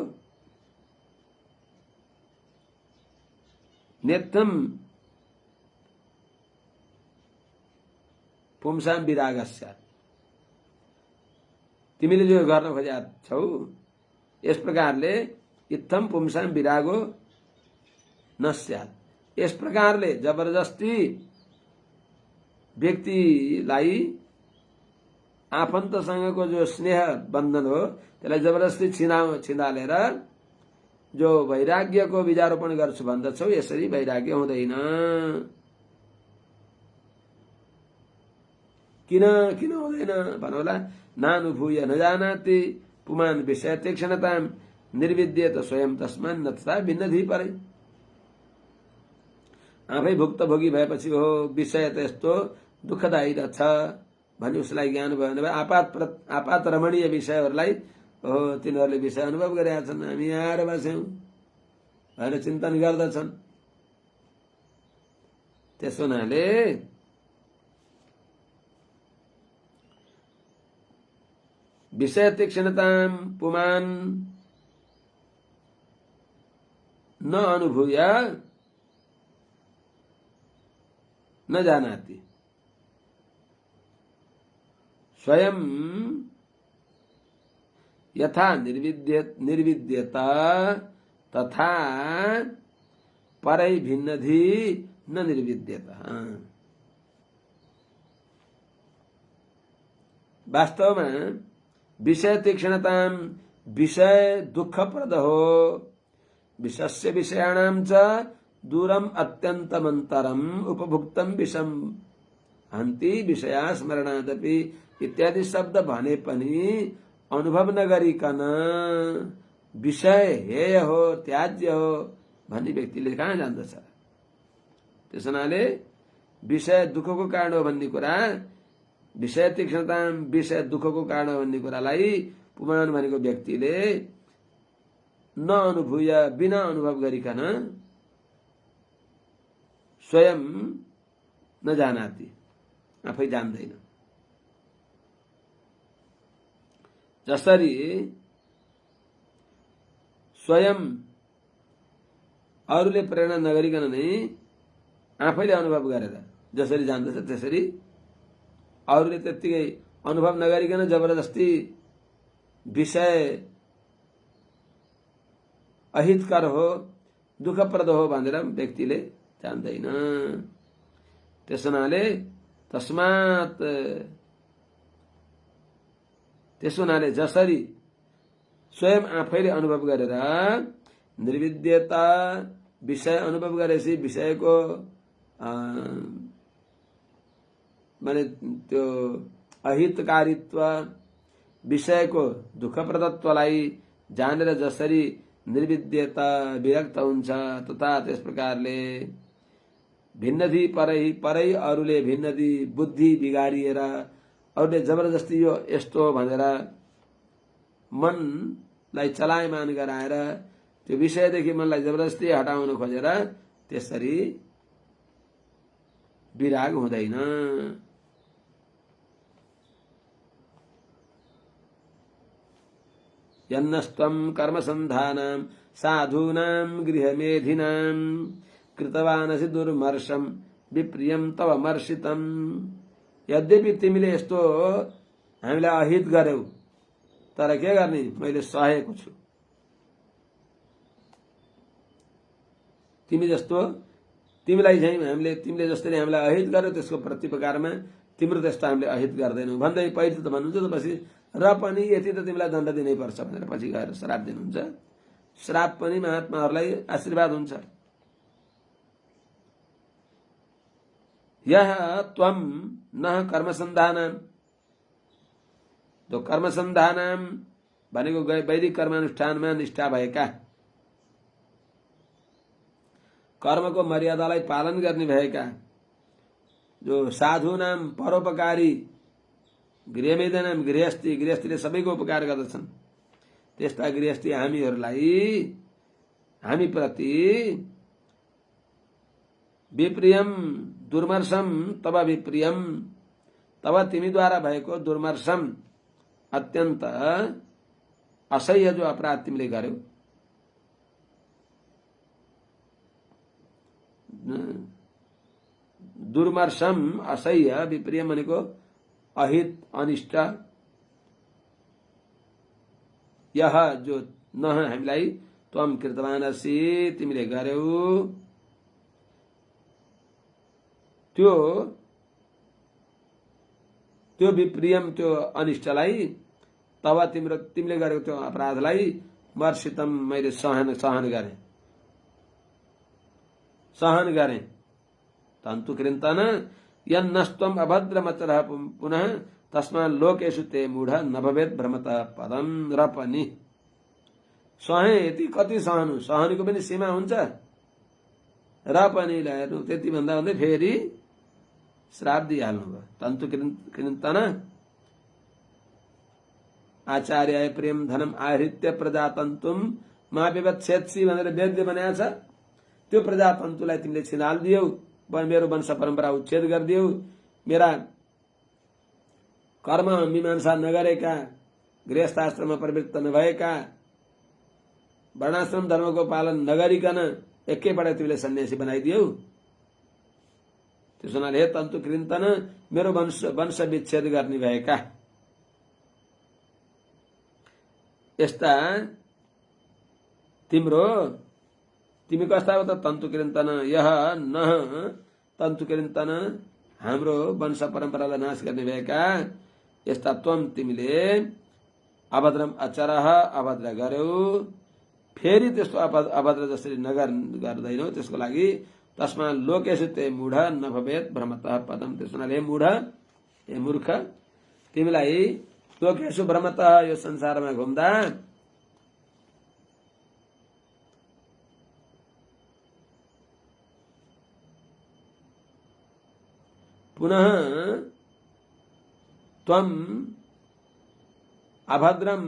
नेत्थम पुंसाम विरागस्य, तिमीले जो गर्न खोजेका छौ यस प्रकारले इत्थम पुंसाम विरागो नस्यात्, यस प्रकारले जबरजस्ती व्यक्तिलाई आफन्तसँगको जो स्नेह बन्धन हो त्यसलाई जबरजस्ती छिनालेर जो वैराग्यको बीजारोपण गर्छु भन्दछौ, यसरी वैराग्य हुँदैन। किन हुँदैन भन्नुहोला। नानुभूय नजानाति पुमान विषय तीक्ष्णताम निर्विद्येत स्वयं तस्मान् नत्था भिन्नधि परै। आफै भुक्तभोगी भएपछि हो विषय त यस्तो दुःखदायी रहेछ भनी उसलाई ज्ञान भयो भने आपात रमणीय विषयहरूलाई हो तिनीहरूले विषय अनुभव गरेका छन्, हामी आएर बस्यौं भनेर चिन्तन गर्दछन्। त्यसो हुनाले विषय तीक्ष्णताम पुमान न अनुभूय न जानाति स्वयं यथा निर्विद्यता तथा परै भिन्नधि न निर्विद्यता। वास्तवमा विषय तीक्ष्णताम, विषय दुःखप्रद हो। विषस्य विषयाणां च दूरम अत्यन्तमन्तरम उपभुक्तम विषम हन्ति विषया स्मरणादपि इत्यादि शब्द भने पनि अनुभव नगरिकन विषय हेय हो, त्याज्य हो भन्ने व्यक्तिले कहाँ जान्दछ। त्यसैले विषय दुःखको कारण हो भन्ने कुरा, विषय तीक्ष्णता विषय दुःखको कारण हो भन्ने कुरालाई पुमान भनेको व्यक्तिले नअनुभूय बिना अनुभव गरिकन स्वयं नजानाति, आफै जान्दैन। जसरी स्वयं अरूले प्रेरणा नगरिकन नै आफैले अनुभव गरेर जसरी जान्दछ त्यसरी अरूले त्यतिकै अनुभव नगरिकन जबरजस्ती विषय अहितकर हो, दुःखप्रद हो भनेर व्यक्तिले जान्दैन। त्यसोनाले जसरी स्वयं आफैले अनुभव गरेर निर्विद्यता विषय अनुभव गरेपछि विषयको माने त्यो अहितकारित्व विषयको दुःखप्रदत्वलाई जानेर जसरी निर्विद्यता विरक्त हुन्छ तथा त्यस प्रकारले भिन्नधि परै अरूले भिन्नधि बुद्धि बिगारिएर अरूले जबरजस्ती यो यस्तो भनेर मनलाई चलायमान गराएर त्यो विषयदेखि मनलाई जबरजस्ती हटाउन खोजेर त्यसरी विराग हुँदैन। यन्नस्त्वं कर्मसन्धानां साधूनां गृहमेधिनां कृतवानसि दुर्मर्शं विप्रियं तव मर्षितम्। यद्यपि तिमीले यस्तो हामीलाई अहित गर्यौ तर के गर्ने, मैले सहेको छु। तिमीलाई चाहिँ तिमीले जसरी हामीलाई अहित गर्यौ त्यसको प्रतिप्रकारमा तिम्रो त्यस्तो हामीले अहित गर्दैनौ भन्दै पहिले त भन्नुहुन्छ त्यसपछि र पनि यति त तिमीलाई दण्ड दिनै पर्छ भनेर पछि गएर श्राप दिनुहुन्छ। श्राप पनि महात्माहरूलाई आशीर्वाद हुन्छ। यह त्वम न कर्मसन्धानाम, जो कर्मसन्धानाम भनेको वैदिक कर्मानुष्ठानमा निष्ठा भएका, कर्मको मर्यादालाई पालन गर्ने भएका, जो साधु नाम परोपकारी गृहमेदनम गृहस्थीले सबैको उपकार गर्दछन्। त्यस्ता गृहस्थी हामी प्रति विप्रियम दुर्मर्शम तब विप्रियम, तब तिमीद्वारा भएको दुर्मर्शम अत्यन्त असह्य जो अपराध तिमीले गर्यौ, दुर्मर्शम असह्य, विप्रियम भनेको अहित अनिष्ट, यह जो न हामीलाई त्वम कृतवान असि तिमीले गर्यौ त्यो विप्रियम त्यो अनिष्टलाई, तब तिमीले गरेको त्यो अपराधलाई मर्सितम मैले सहन गरेँ। तन्तु कृन्तन यन्नस्त्वम अभद्रमचरः पुनः तस्मात् लोकेषु ते मूढ न भवेत् भ्रमतः पदम र पनि। सहे यति कति सहनुको पनि सीमा हुन्छ। र पनि हेर्नु त्यति भन्दा भन्दै फेरि श्राप दिइहाल्नु भयो। तन्तु कृन्तन आचार्य प्रेम धनम आहृत्य प्रजातन्तुम मा विवच्छेत्सी भनेर वेद्य बनाएको छ। त्यो प्रजातन्तुलाई तिमीले छिनाल्दियौ, मेरो वंश परम्परा उच्छेद गरिदियौ, मेरा कर्म मीमांसा नगरेका, गृहस्थाश्रममा प्रवृत्त नभएका, वर्णाश्रम धर्मको पालन नगरिकन एकैपल्ट तिमीले सन्यासी बनाइदियौ। त्यसो हुनाले हे तन्तु कृन्तन मेरो वंश विच्छेद गर्ने भएका यस्ता तिमी कस्ता हो त? तन्तु कृन्तन यह न तन्तु कृन्तन हाम्रो वंश परम्परालाई नाश गर्ने भएका यस्ता त्वम तिमीले अभद्रम अचरः अभद्र गर्यौ, फेरि त्यस्तो अभद्र जसरी गर्दैनौ त्यसको लागि तस्मा लोकेषु ते मूढ न भवेत् भ्रमतः पदम। त्यसोनाले हे मूढ, हे मूर्ख, तिमीलाई लोकेषु भ्रमतः यो संसारमा घुम्दा पुनः त्वम अभद्रम,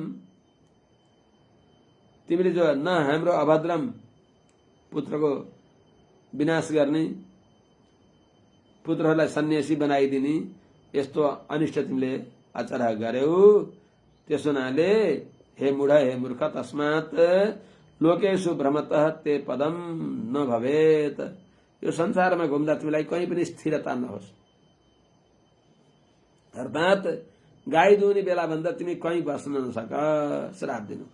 तिमीले जो न हाम्रो अभद्रम पुत्रको विनाश गर्ने, पुत्रहरूलाई सन्यासी बनाइदिने यस्तो अनिष्ट तिमीले आचरण गर्यौ। त्यसो हुनाले हे मूढ, हे मूर्ख, तस्मात् लोकेषु भ्रमतः ते पदम न भवेत्। यो संसारमा घुम्दा तिमीलाई कहीँ पनि स्थिरता नहोस्। अर्थात् गाई दुहुने बेला भन्दा तिमी कहीँ बस्न नसक, श्राप दिनु।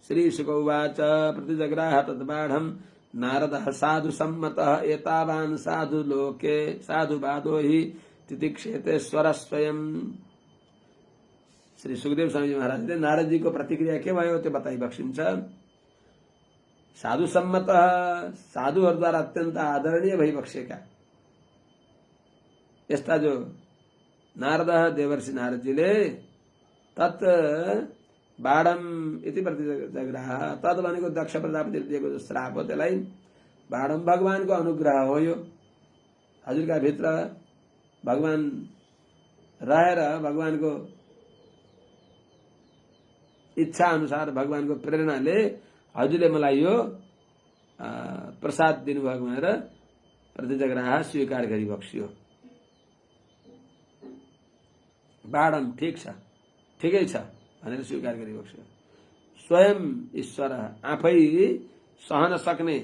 श्री शुक उवाच प्रतिजग्राह तद्बाढम् नारदः साधु सम्मतः एतावान् साधु लोके साधुवादो हि तितिक्षेतेश्वर स्वयं। श्री सुखदेव स्वामी महाराजले नारद जी को प्रतिक्रिया के भयो त्यो बताइ बक्सिन्छ। साधु सम्मतः, साधुहरूद्वारा अत्यन्त आदरणीय भइबक्सेका यस्ता जो नारद देवर्षि नारदजीले तत् बाढम इति प्रतिजग्राह, तद भनेको दक्ष प्रजापतिले दिएको जो श्राप हो त्यसलाई बाढम भगवानको अनुग्रह हो। यो हजुरका भित्र भगवान रहेर भगवानको इच्छा अनुसार भगवानको प्रेरणाले हजुरले मलाई यो प्रसाद दिनुभएको भनेर प्रतिजग्राह स्वीकार गरिबक्सियो। बाढम ठिक छ, ठिकै छ भनेर स्वीकार गरिबक्स्यो। स्वयं ईश्वर आफै सहन सक्ने,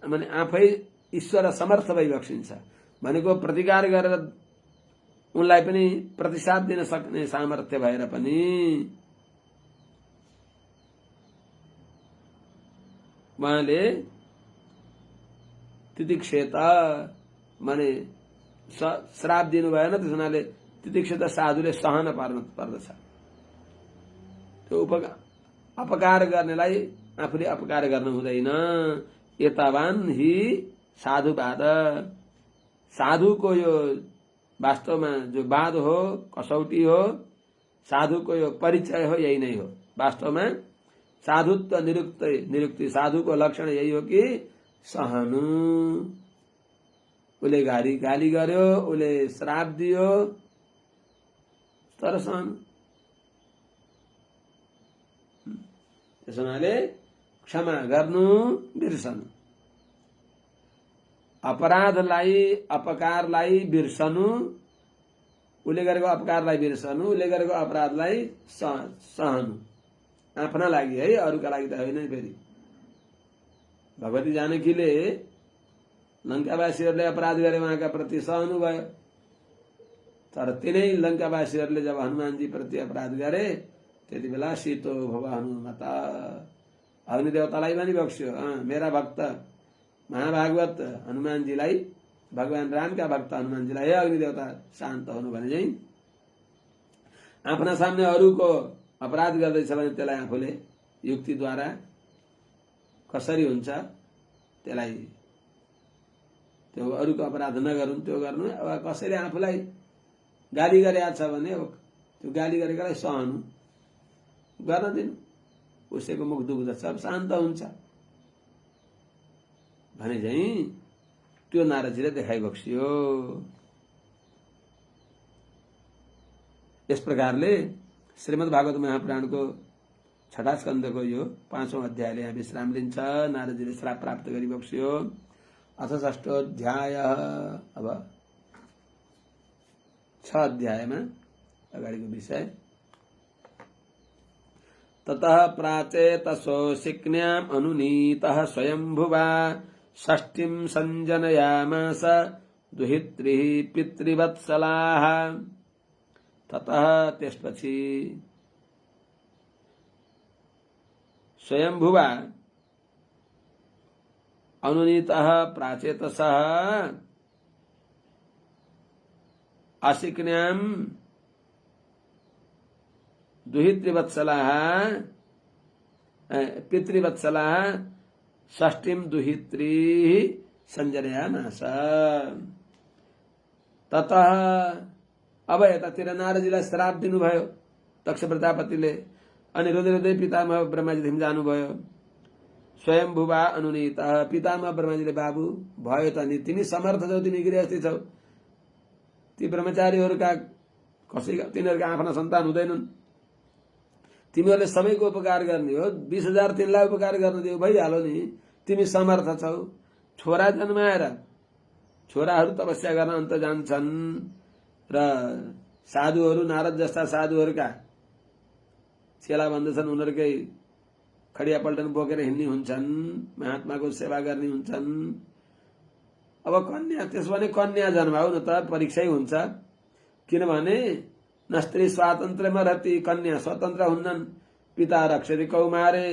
माने आफै ईश्वर समर्थ भइबक्सिन्छ भनेको प्रतिकार गरेर उनलाई पनि प्रतिसाद दिन सक्ने सामर्थ्य भएर पनि उहाँले तितिक्षेत माने श्राप दिनु भएन। त्यस हुनाले तितिक्षेत साधुले सहन पर्दछ। त्यो अपकार गर्नेलाई आफूले अपकार गर्नु हुँदैन। एतावान हि साधुवाद, साधुको यो वास्तवमा जो वाद हो, कसौटी हो, साधुको यो परिचय हो, यही नै हो। वास्तवमा साधुत्व निरुक्ति साधुको लक्षण यही हो कि सहनु। उसले गाली गर्यो, उसले श्राप दियो, तर सहनु। त्यसो हुनाले क्षमा गर्नु, बिर्सनु, अपराधलाई अपकारलाई बिर्सनु, उसले गरेको अपकारलाई बिर्सनु, उसले गरेको अपराधलाई सहनु, आफ्ना लागि है, अरूका लागि त होइन। फेरि भगवती जानकीले लङ्कावासीहरूले अपराध गरे उहाँका प्रति सहनु भयो, तर तिनै लङ्कावासीहरूले जब हनुमानजी प्रति अपराध गरे त्यति बेला शीतो भव हनुमत, अग्निदेवतालाई पनि बक्स्यो। मेरा भक्त महाभागवत हनुमानजीलाई, भगवान रामका भक्त हनुमानजीलाई, हे अग्निदेवता शान्त हुनु भने चाहिँ आफ्ना सामने अरूको अपराध गर्दैछ भने त्यसलाई आफूले युक्तिद्वारा कसरी हुन्छ त्यसलाई, त्यो अरूको अपराध नगरून् त्यो गर्नु। अब कसैले आफूलाई गाली गरेका छ भने अब त्यो गाली गरेकालाई सहनु, गर्न दिनु, उसैको मुख दुख्दछ, सब शान्त हुन्छ भने चाहिँ त्यो नारदजीले देखाइ बक्सियो। यस प्रकारले श्रीमद् भागवत महापुराणको 6ठा स्कन्धको यो 5औं अध्यायले यहाँ विश्राम लिन्छ। नारदजीले श्राप प्राप्त गरी बक्सियो। अथ 6ठो अध्याय। अब 6 अध्यायमा अगाडिको विषय। ततः प्राचेतसो शिक्न्याम् अनुनीतः स्वयंभुवा षष्ठीं संजनयामास दुहित्रिः पितृवत्सलाः। ततः त्यसपछि स्वयंभुवा अनुनीतः प्राचेतसः अशिक्न्याम् दुहित्रिवत्सलाः पितृवत्सलाः षष्ठीं दुहित्रीः संजनयामास। ततः अब यतातिर नारदजीलाई श्राप दिनुभयो दक्ष प्रजापतिले, अनि रोदै रोदै पितामह ब्रह्माजीदेखि जानुभयो। स्वयंभुवा अनुनीत, पितामह ब्रह्माजीले बाबु भयो त नि, तिमी समर्थ छौ, तिमी गृहस्थी छौ, ती ब्रह्मचारीहरूका कसैका तिनीहरूका आफ्ना सन्तान हुँदैनन्, तिमीहरूले सबैको उपकार गर्ने हो, 20,000 तिनलाई उपकार गर्न दियो भइहाल्यो नि, तिमी समर्थ छौ। छोरा जन्माएर छोराहरू तपस्या गर्न अन्त जान्छन् र साधुहरू, नारद जस्ता साधुहरूका चेला बन्दछन्, उनीहरूकै खडिया पल्टन बोकेर हिँड्ने हुन्छन्, महात्माको सेवा गर्ने हुन्छन्। अब कन्या, त्यसो भने कन्या जन्माउ न त, परीक्षै हुन्छ। किनभने न स्त्री स्वातन्त्र्यमा रहती, कन्या स्वतन्त्र हुन्नन्। पिता रक्षति कौमारे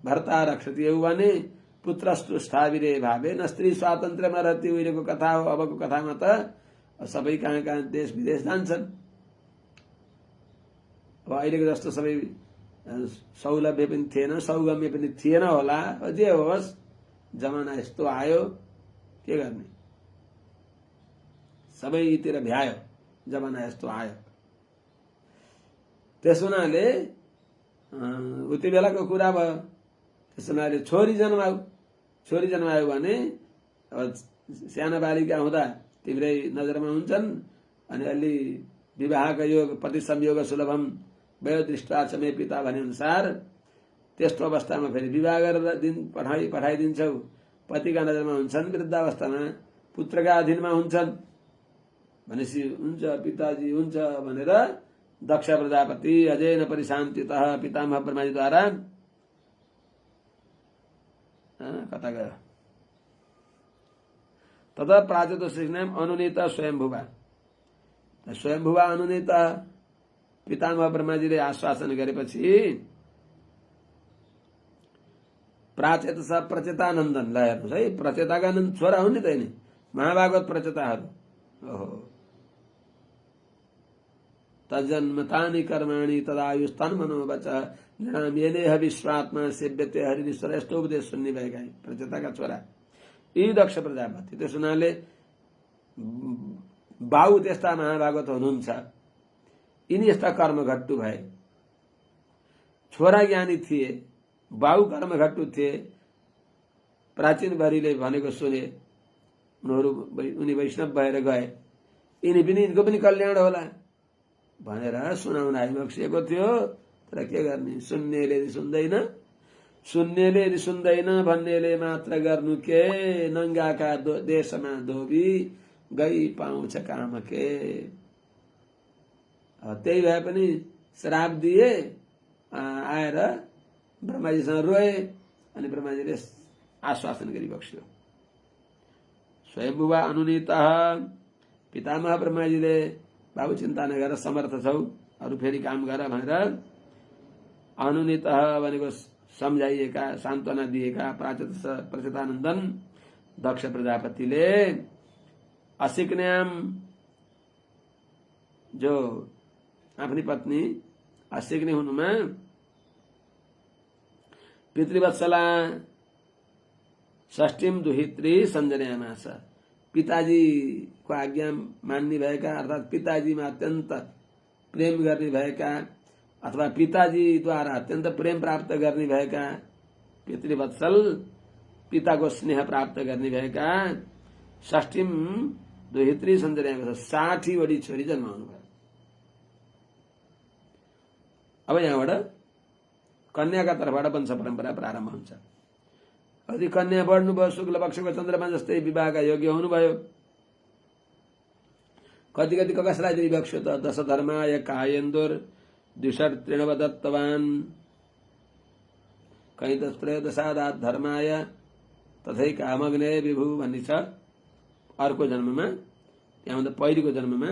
भर्ता रक्षति यौवने पुत्रस्तु स्थाविरे भावे। न स्त्री स्वातन्त्र्यमा रहती उहिलेको कथा हो। अबको कथामा त सबै कहाँ कहाँ देश विदेश जान्छन्। अब अहिलेको जस्तो सबै सौलभ्य पनि थिएन, सौगम्य पनि थिएन होला, जे होस् जमाना यस्तो आयो, के गर्ने, सबैतिर भ्यायो, जमाना यस्तो आयो। त्यस हुनाले उति बेलाको कुरा भयो। त्यस हुनाले छोरी जन्मायो भने अब साना बालिका हुँदा तिम्रै नजरमा हुन्छन्, अनि अलि विवाहका योग पति संयोग सुलभम भयो दृष्टा छ मे पिता भने अनुसार त्यस्तो अवस्थामा फेरि विवाह गरेर पठाइदिन्छौ। पतिका नजरमा हुन्छन्, वृद्धावस्थामा पुत्रका अधीनमा हुन्छन् भनेपछि हुन्छ पिताजी हुन्छ भनेर दक्ष प्रजापति अझै न परिशान्तितः पितामह ब्रह्माजीद्वारा कता गयो। तथा प्राचेत शिक्न्याम् अनुनीत स्वयंभुवा। स्वयंभुवा अनुनीत पितामह ब्रह्माजीले आश्वासन गरेपछि प्राचेत स प्रचेतानन्दन, ल हेर्नुहोस् है, प्रचेताका छोरा हुन् नि त यिनी महाभागवत प्रचेताहरू। ओहो, तजन्मतानि कर्माणि तदायुस्तन मनोवच नृणाम येनेह विश्वात्मा सेव्यते हरिश्वर। यस्तो उपदेश सुन्ने भएका प्रचेताका छोरा यी दक्ष प्रजापति। त्यस हुनाले बाउ त्यस्ता महाभागवत हुनुहुन्छ, यिनी यस्ता कर्मघट्टु भए। छोरा ज्ञानी थिए, बाउ कर्मघट्टु थिए। प्राचीन भरिले भनेको सुने, उनी वैष्णव भएर गए, यिनको पनि कल्याण होला भनेर सुनाउन आइबक्सिएको थियो। तर के गर्ने, सुन्नेले सुन्दैन, सुन्नेले सुन्दैन भन्नेले मात्र गर्नु के, नङ्गाका देशमा धोबी गई पाउँछ काम के। त्यही भए पनि श्राप दिए, आएर ब्रह्माजीसँग रोए, अनि ब्रह्माजीले आश्वासन गरिबक्स्यो। स्वयम्भुवा अनुनीत, पितामह ब्रह्माजीले बाबु चिन्ता नगर, समर्थ छौ, अरू फेरि काम गर भनेर अनुनीत भनेको सम्झाइएका, सान्त्वना दिएका प्रचेतानन्दन दक्ष प्रजापतिले असिक्न्याम, जो आफ्नी पत्नी असिक्ने हुनुमा पितृवत्सला षष्ठीम दुहित्री सञ्जनयामास, पिताजीको आज्ञा मान्ने भएका अर्थात् पिताजीमा अत्यन्त प्रेम गर्ने भएका अथवा पिताजीद्वारा अत्यन्त प्रेम प्राप्त गर्ने भएका, पितृवत्सल पिताको स्नेह प्राप्त गर्ने भएका षष्ठीम दुहित्री सञ्जनयामास, 60 वटी छोरी जन्माउनु भयो। अब यहाँबाट कन्याका तर्फबाट वंश परम्परा प्रारम्भ हुन्छ। कति कन्या बढ्नुभयो, शुक्ल पक्षको चन्द्रमा जस्तै विवाहका योग्य हुनुभयो। कति कति कसलाई दिइबक्स्यो त, दशधर्माय कायेन्दुर द्विषट् तृणवदत्तवान्, कहीँ त त्रयोदशादात् धर्माय तथै कामग्ने विभु भन्ने छ अर्को जन्ममा। त्यहाँभन्दा पहिलेको जन्ममा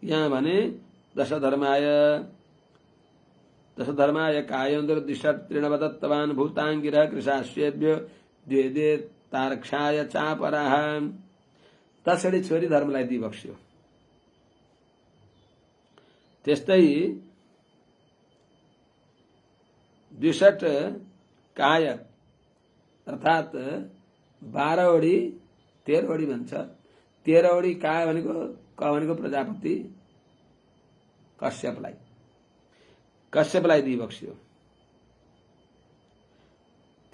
यहाँ भने दशधर्माय कायेन्दुर द्विषट् तृणवदत्तवान् भूताङ्गिरः कृशाश्वेभ्यो द्वे तार्क्षाय चापराः, 10 वटी छोरी धर्मलाई दिइबक्स्यो। त्यस्तै द्विषट् काय अर्थात् 12 वटी 13 वटी भन्छ। 13 वटी काय भनेको प्रजापति कश्यपलाई दिइबक्स्यो।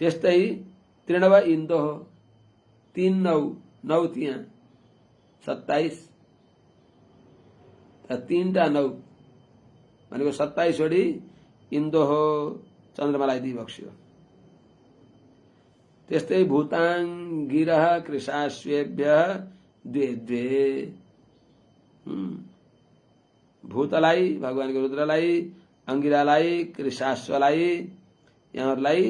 त्यस्तै तृणव इन्दो 3 9 त्यहाँ 27, 3टा 9 भनेको 27 वटी इन्दो चन्द्रमालाई दिइबक्स्यो। त्यस्तै भूताङ्गिरः कृशाश्वेभ्यः द्वे, भूतलाई भगवानको रुद्रलाई, अंगिरालाई, कृशाश्वलाई, यहाँहरूलाई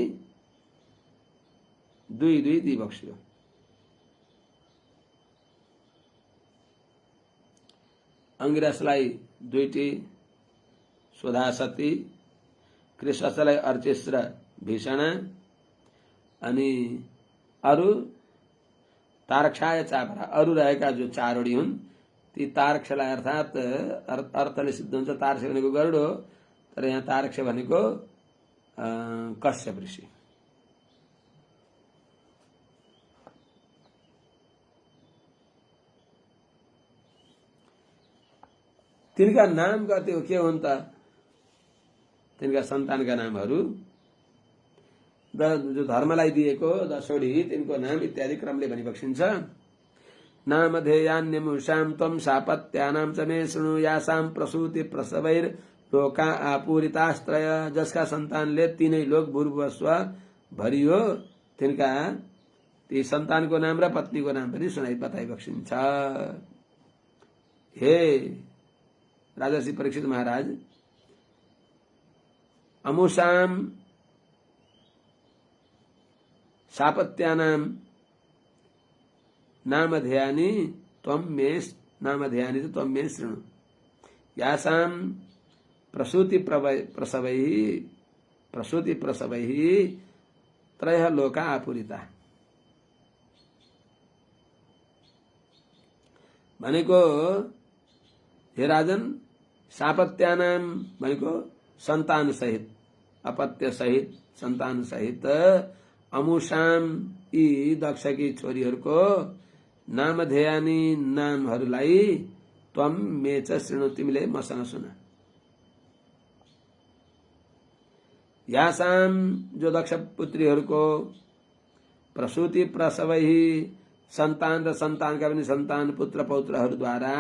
2 दिइबक्स्यो। अंगिरसलाई 2टी स्वधासती, कृशाश्वलाई अर्चिस र भीषणा, अनि अरू तारक्षाय चापरा, अरू रहेका जो 4 वटी हुन् ती तारक्षलाई अर्थात् अर्थले सिद्ध हुन्छ। तारक्ष भनेको गरुड हो, तर यहाँ तारक्ष भनेको कश्यप ऋषि। तिनका नाम के हुन् त, तिनका सन्तानका नामहरू जो धर्मलाई दिएको 10 वटी तिनको नाम इत्यादि क्रमले भनिबक्सिन्छ। नामधेयान्यमुषां त्वं सापत्यानां च मे शृणु, यासां प्रसूति प्रसवैर लोका आपूरितास्त्रय, जसका सन्तानले 3 लोक भूर्भुवस्व भरियो, तिनका ती सन्तानको नाम र पत्नीको नाम पनि बताइबक्सिन्छ। हे राजर्षि परीक्षित महाराज, अमुषां सापत्यानां नामधेयानि त्वं मे शृणु, यासां प्रसूति प्रसवैः 3 लोका आपूरिता भनेको हे राजन, सापत्यानां भनेको सन्तान सहित, अपत्य सहित, सन्तान सहित, अमुषां यी दक्षकी छोरीहरूको नामधेयानि नामहरूलाई त्वं मे च शृणु, तिमीले मसँग सुन। यासां जो दक्ष पुत्रीहरूको प्रसूति प्रसवैः सन्तान र सन्तानका पनि सन्तान पुत्र पौत्रहरूद्वारा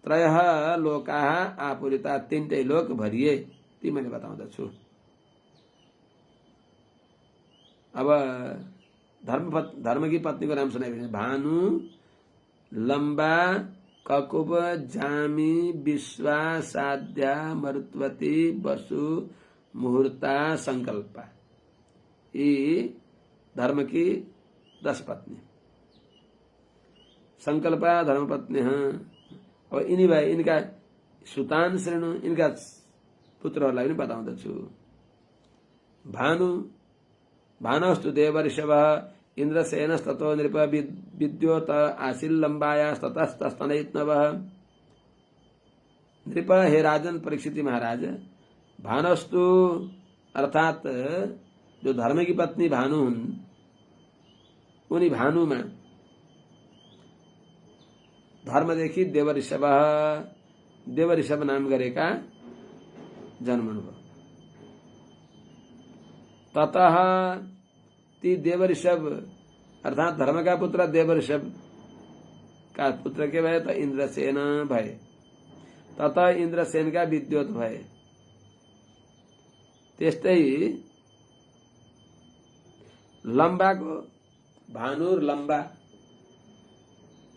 त्रयः लोकाः आपूरिता, तीनटै लोक भरिए। ती मैले बताउँदछु। अब धर्मकी पत्नीको नाम सुनाइदिनु। भानु, लम्बा, ककुब, जामी, विश्वा, साध्या, मरुत्वती, वसु, मुहूर्ता, संकल्पा। यी धर्मकी 10 पत्नी। संकल्पा धर्मपत्नी। अब यिनी भए इनका सुतान श्रेणु, इनका पुत्रहरूलाई पनि बताउँदछु। भानु, भानस्तु देवर्षभः इन्द्रसेनस्ततो नृप विद्योत आशील्लम्बायास्ततस्तस्तनयित्नवः। नृप, हे राजन परीक्षित महाराज, भानस्तु अर्थात जो धर्म की पत्नी भानु हुन्, उनी भानुमा धर्मदेखि देवऋषभ नाम गरेका जन्मनुभयो। ततः ती देवऋषभ अर्थात धर्म का पुत्र देवऋषभ का पुत्र के भए त इन्द्रसेन भए। ततः इन्द्रसेन का विद्योत भए। त्यस्तै लम्बाको भानु लम्बा,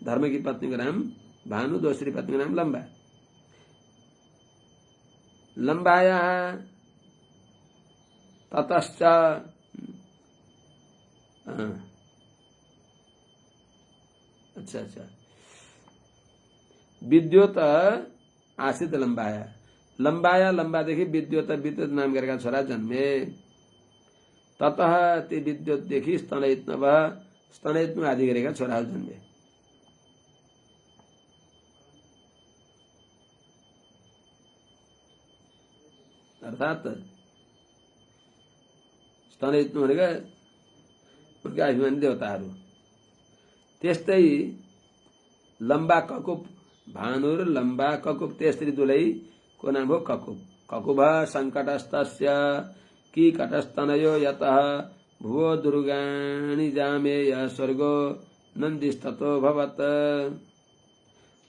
धर्म की पत्नी का नाम भानु, दोस्री पत्नी का नाम लम्बा। लम्बाया ततश्च अच्छा विद्योत आसित लम्बाया, लम्बाया लम्बादेखि विद्योत, विद्युत नाम गरेका छोरा जन्मे। ततः ती विद्युतदेखि स्तनयित्नव, स्तनयित्नु आदि गरेका छोराहरू जन्मे। अर्थात स्तनयित्नु भनेका उनका अभिमानी देवताहरू। त्यस्तै लम्बा ककुप, भानु र लम्बा ककुप, तेस्री दुलै को नाम हो ककुप। ककुभ संकटस्तस्य कीकटस्तनयो यतः भुवो दुर्गाणि जामेय स्वर्गो नन्दिस्ततो भवत्।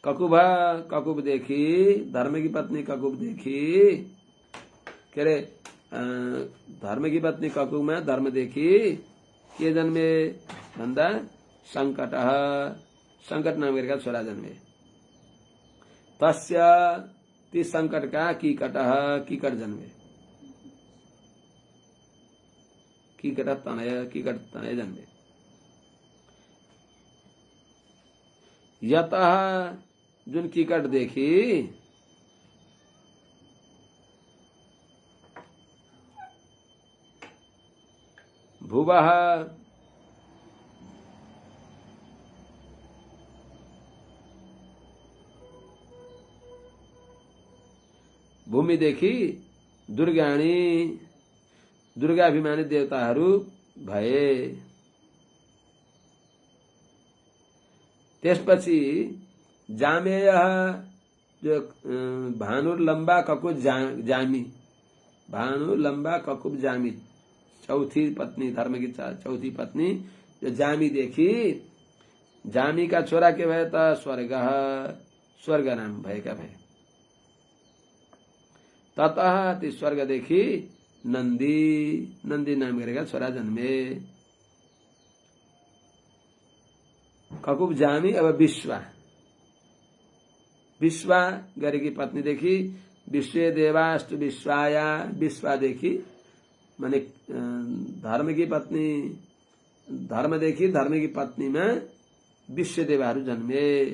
ककुभ, ककुप देखी, धर्म की पत्नी ककुप देखी, के अरे धर्म की पत्नी ककुमा धर्म देखी के जन्मे भन्दा संकट, संकट नाम गरेका छोरा जन्मे। तस्य ती संकट का कीकट, कीकट जन्मे। कीकट तनय जन्मे। यतः जुन कीकट देखी भुवः भूमि देखि दुर्गाणी, दुर्गाभिमानी देवताहरू भए। त्यसपछि जामेय जो भानु लम्बा ककुप जामी, भानु लम्बा ककुप जामी, चौथी पत्नी, धर्म की चौथी पत्नी जो जामी देखी, जामी का छोरा के भए त स्वर्ग, स्वर्ग नाम भएका भए। ततः ती स्वर्ग देखि नन्दी, नन्दी नाम गरेका छोरा जन्मे। ककुप जामी। अब विश्वा, विश्वा गरेकी पत्नी देखि विश्वे देवास्तु विश्वाया, विश्वा देखि माने धर्म की पत्नी, धर्म देखि धर्म की पत्नी में विश्व देवहरू जन्मे।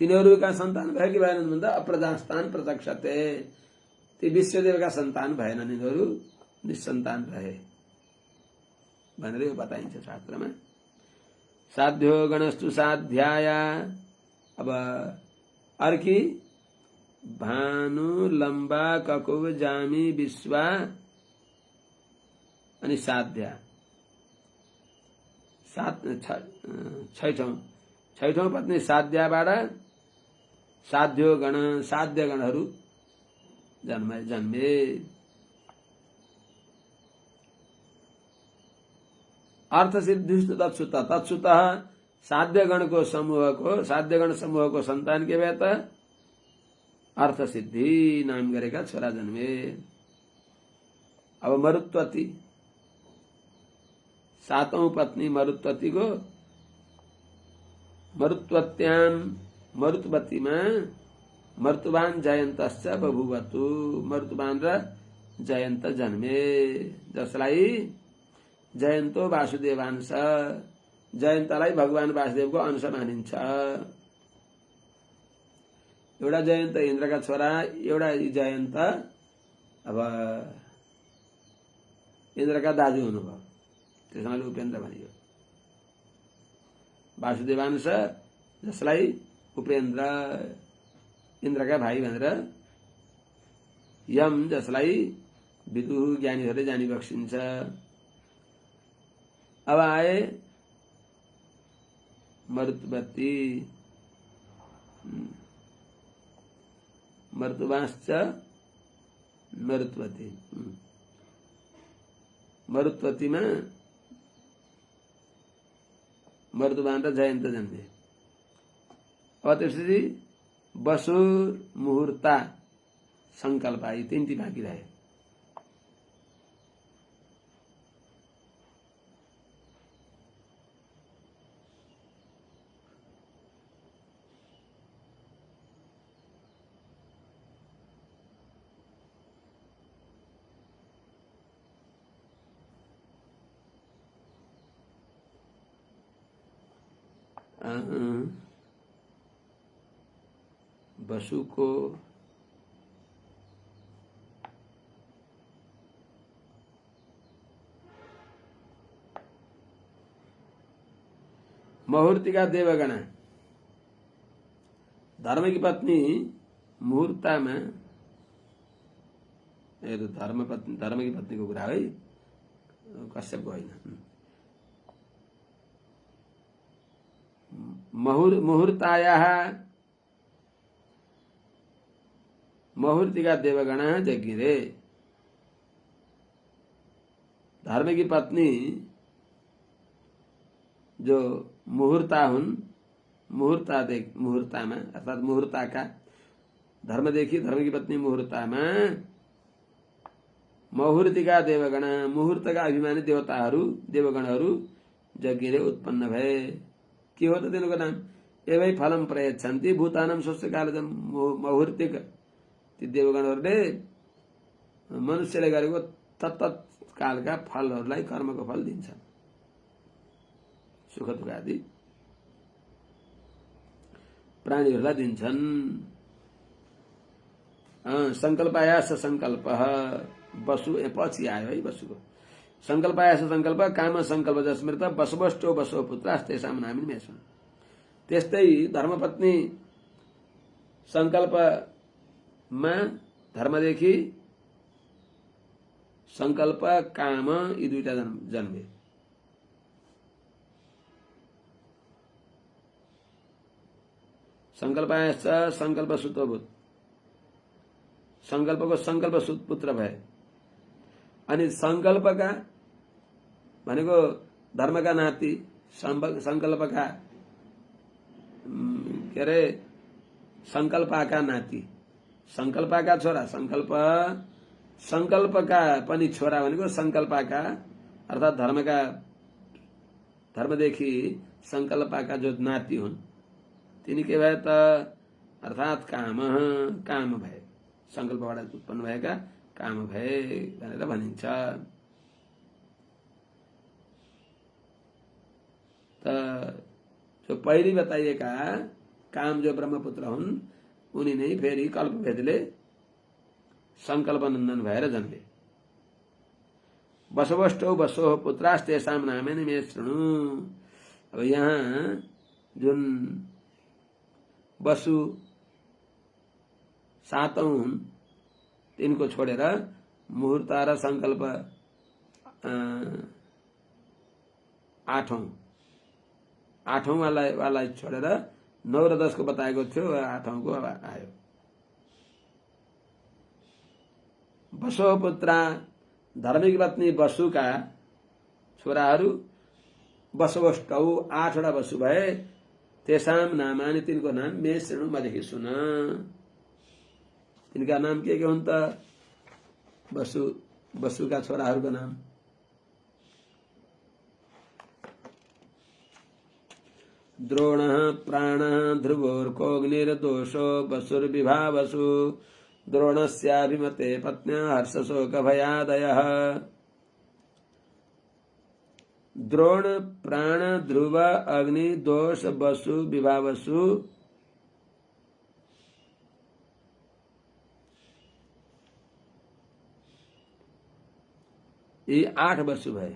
तिनीहरूका सन्तान भए कि भएनन् भन्दा अप्रजास्तान प्रत्यक्षते, ती विश्वदेव का सन्तान भएनन्, यिनीहरू निसन्तान रहे भनेर यो बताइन्छ शास्त्रमा। साध्यो गणस्तु साध्याया। अब अर्की भानु लम्बा ककुब जामी विश्वा अनि साध्या, छैठौं पत्नी साध्याबाट साध्यो गण, साध्य गणहरू जन्मे। अर्थ सिद्धि तत्सुत तत्सुत साध्यगण समूह को संतान के व्यत अर्थ सिद्धि नाम गरेका छोरा जन्मे। अब मरुत्वती सातौं पत्नी मरुत्वती को मरुत्वत्याम मरुत्वतीमा मर्तुवान जयन्तश्च बभुवतु मर्तुवान र जयन्त जन्मे जसलाई जयन्तो वासुदेवांश जयन्तलाई भगवान वासुदेवको अंश मानिन्छ। एउटा जयन्त इन्द्रका छोरा एउटा जयन्त अब इन्द्रका दाजु हुनुभयो त्यसैले उपेन्द्र भनियो। वासुदेवांश जसलाई उपेन्द्र इन्द्रका भाइ भनेर यम जसलाई विदुह ज्ञानीहरूले जानी बक्सिन्छ। अब आए मरुत्वती मरुत्वांश्च मरुत्वती मरुत्वतीमा मरुत्वान र जयन्त जन्मे। अब त्यसपछि बसुर मुहुर्ता संकल्प यी तीनटी बाँकी रहे। बसु को मुहूर्ति का देवगण धर्म की पत्नी मुहूर्ता में ये तो धर्म की पत्नी को कुरा है कश्यप को होइन। मुहूर्तायाः मुहूर्तिका देवगण जगिरे धर्म की पत्नी जो मुहूर्ता हुन् मुहूर्ता में अर्थात मुहूर्ता का धर्म देखी धर्म की पत्नी मुहूर्ता में मुहूर्तिका देवगण मुहूर्त का अभिमानी देवगणहरू जगिरे उत्पन्न भए। के हो त तिनको नाम एवै फलम प्रयच्छन्ति भूतानाम स्वस्थ काल मुहूर्तिक ती देवगणहरूले मनुष्यले गरेको तत्त कालका फलहरूलाई कर्मको फल दिन्छन् सुख दुःख आदि प्राणीहरूलाई दिन्छन्। संकल्पायास संकल्प वसु पछि आयो है वसुको संकल्पायास संकल्प काम संकल्प जस्मृत बसवष्टो बसो पुत्रास्तेषां नामिनी मेषन्। त्यस्तै धर्मपत्नी संकल्पमा धर्मदेखि संकल्प काम यी दुईटा जन्मे। संकल्पायास संकल्प सुतभूत संकल्पको संकल्प सुत पुत्र भए। अनि संकल्पका भनेको धर्मका नाति संकल्पका के अरे संकल्पका नाति संकल्पका छोरा संकल्पका पनि छोरा भनेको संकल्पका अर्थात धर्मदेखि संकल्पका जो नाति हुन् तिनी के भए त अर्थात काम भए संकल्पबाट उत्पन्न भएका काम भए भनेर भनिन्छ। जो पहिले बताइएका काम जो ब्रह्मपुत्र हुन् उनी नै फेरि कल्पभेदले संकल्प नन्दन भएर जन्मे। बसवष्टौ बसो पुत्रास्तेषां नामानि मे शृणु। अब यहाँ जुन बसु सातौं हुन् तिनको छोडेर मुहूर्त र संकल्प आठौं वाला छोडेर 9 र 10 को बताएको थियो 8औं को आयो। बसो पुत्र धर्मिक पत्नी बसुका छोराहरू बसवष्टौ 8वटा वसु भए तेसाम नामानि तिनको नाम मे श्रेणु मदेखि सुन। तिनका नाम के हुन् त? वसुका छोराहरूको नाम द्रोणः प्राणः ध्रुवोर्कोऽग्निर्दोषो वसुर्विभावसु द्रोणस्याभिमते पत्न्या हर्षशोकभयादयः। द्रोण प्राण ध्रुव अग्नि दोष वसु विभावसु ये 8 वसु भए।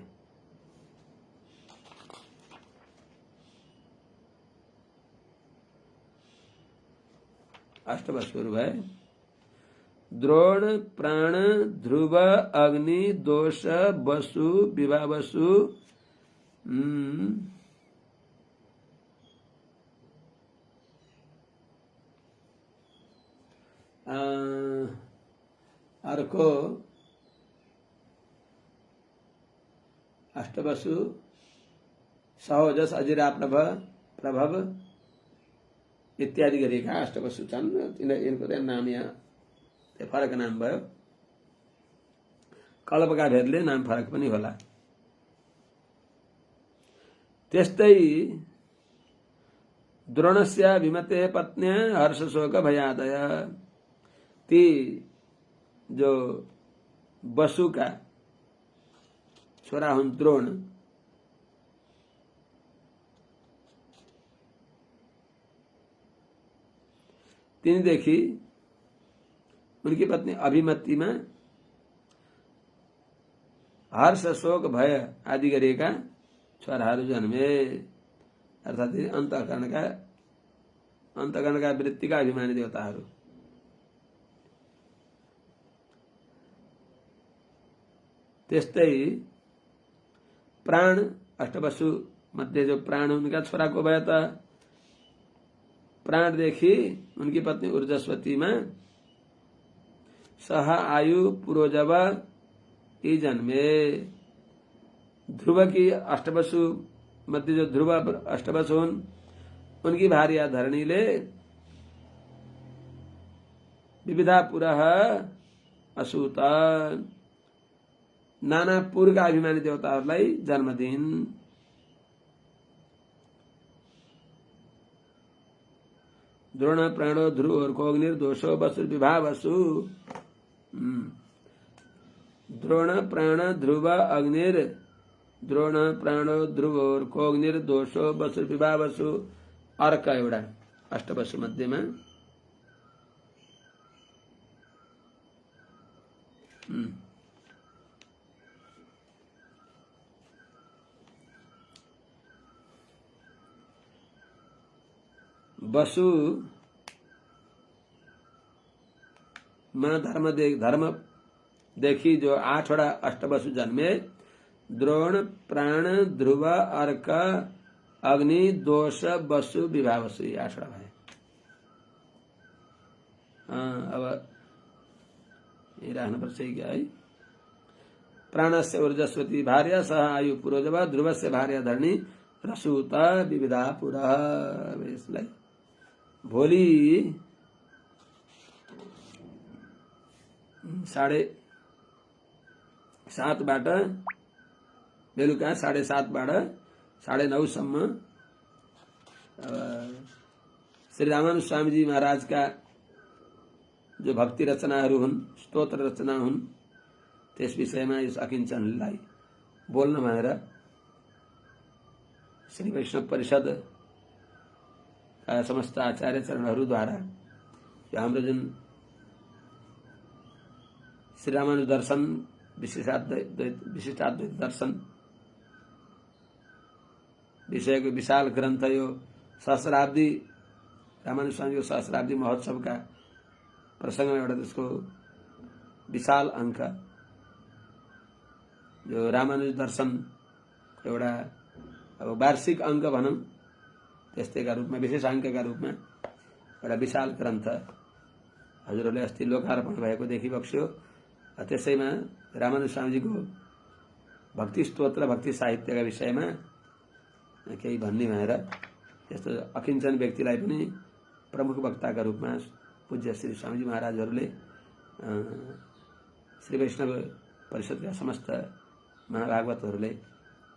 अष्टवसुर भए। द्रोण प्राण ध्रुव अग्नि दोष वसु विभावसु अर्को अष्टवसु सहोजस अजिरा प्रभव इत्यादि गरेका अष्टवसु छन्। यिनको चाहिँ नाम यहाँ फरक नाम भयो। कल्पका भेदले नाम फरक पनि होला। त्यस्तै द्रोणस्य विमते पत्न्या हर्षशोक भयादय, ती जो वसु का छोरा हुन् द्रोण, तिनीदेखि उनकी पत्नी अभिमतिमा हर्ष शोक भय आदि गरेका छोराहरू जन्मे। अर्थात् अन्तःकरणका वृत्तिका अभिमानी देवताहरू। त्यस्तै प्राण अष्टवसु मध्ये जो प्राण उनका छोराको भयो त प्राणदेखि उनकी पत्नी ऊर्जस्वतीमा सह आयु पुरोजव यी जन्मे। ध्रुव की अष्टवसु मध्ये जो ध्रुव अष्टवसु हुन् उनकी भार्या धरणीले विविधा पुरः असूत, नाना पुरका अभिमानी देवताहरूलाई जन्म दिइन्। द्रोण प्राणो ध्रुवोर्कोऽग्निर्दोषो वसुर्विभावसु। द्रोण प्राण ध्रुव अग्निर द्रोण प्राणो ध्रुवोर्कोऽग्निर्दोषो वसुर्विभावसु। अर्क एउटा अष्टवसु मध्येमा वसु धर्म देखि जो 8वटा अष्टवसु जन्मे। द्रोण प्राण ध्रुव अर्क अग्नि दोष वसु विभावसु, ये 8वटा भए। अब ये राख्नुपर्छ क्या है? प्राणस्य ऊर्जस्वती भार्या सह आयु पुरोजव, ध्रुवस्य भार्या धरणी रसूत विविधा पुरः। यसलाई भोलि 7:30बाट बेलुका 7:30बाट 9:30 सम्म श्री रामानुज स्वामीजी महाराज का जो भक्ति रचनाहरू हुन्, स्तोत्र रचना हुन्, त्यस विषयमा यस अकिञ्चनलाई बोल्न भनेर श्री वैष्णव परिषद का समस्त आचार्य चरणहरूद्वारा जो हाम्रो जुन श्री रामानुज दर्शन विशिष्टाद्वैत दर्शन विषयको विशाल ग्रन्थ, यो सहस्राब्दी रामानुज स्वामीको सहस्राब्दी महोत्सवका प्रसंगमा एउटा त्यसको विशाल अंक जो रामानुज दर्शन एउटा अब वार्षिक अंक भनौं त्यस्तैका रूपमा, विशेष अंकका रूपमा एउटा विशाल ग्रन्थ हजुरहरूले अस्ति लोकार्पण भएको देखिबक्स्यो। त्यसैमा रामानुज स्वामीजीको भक्ति स्तोत्र भक्ति साहित्यका विषयमा केही भन्ने भनेर यस्तो अकिञ्चन व्यक्तिलाई पनि प्रमुख वक्ताका रूपमा पूज्य श्री स्वामीजी महाराजहरूले श्री वैष्णव परिषदका समस्त महाभागवतहरूले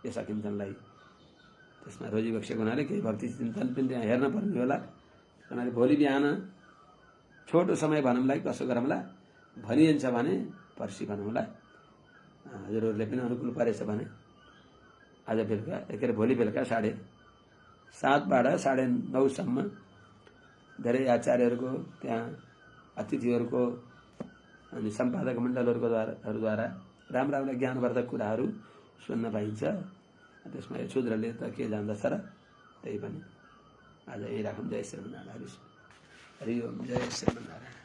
यस अकिञ्चनलाई त्यसमा रोजी बक्सेको हुनाले केही भक्ति चिन्तन पनि त्यहाँ हेर्न पर्ने होला। किनभने भोलि बिहान छोटो समय भनौँलाई कसो गरौँला, भनिन्छ भने पर्सि भनौँला, हजुरहरूले पनि अनुकूल परेछ भने आज बेलुका के अरे भोलि बेलुका 7:30बाट 9:30सम्म धेरै आचार्यहरूको त्यहाँ अतिथिहरूको अनि सम्पादक मण्डलहरूको द्वारा राम्रा ज्ञानवर्धक कुराहरू सुन्न पाइन्छ। त्यसमा यो क्षुद्रले त के जान्दछ र, त्यही पनि आज यही राखौँ। जय श्रीमन्नारायण। हरि ओम। जय श्रीमन्नारायण।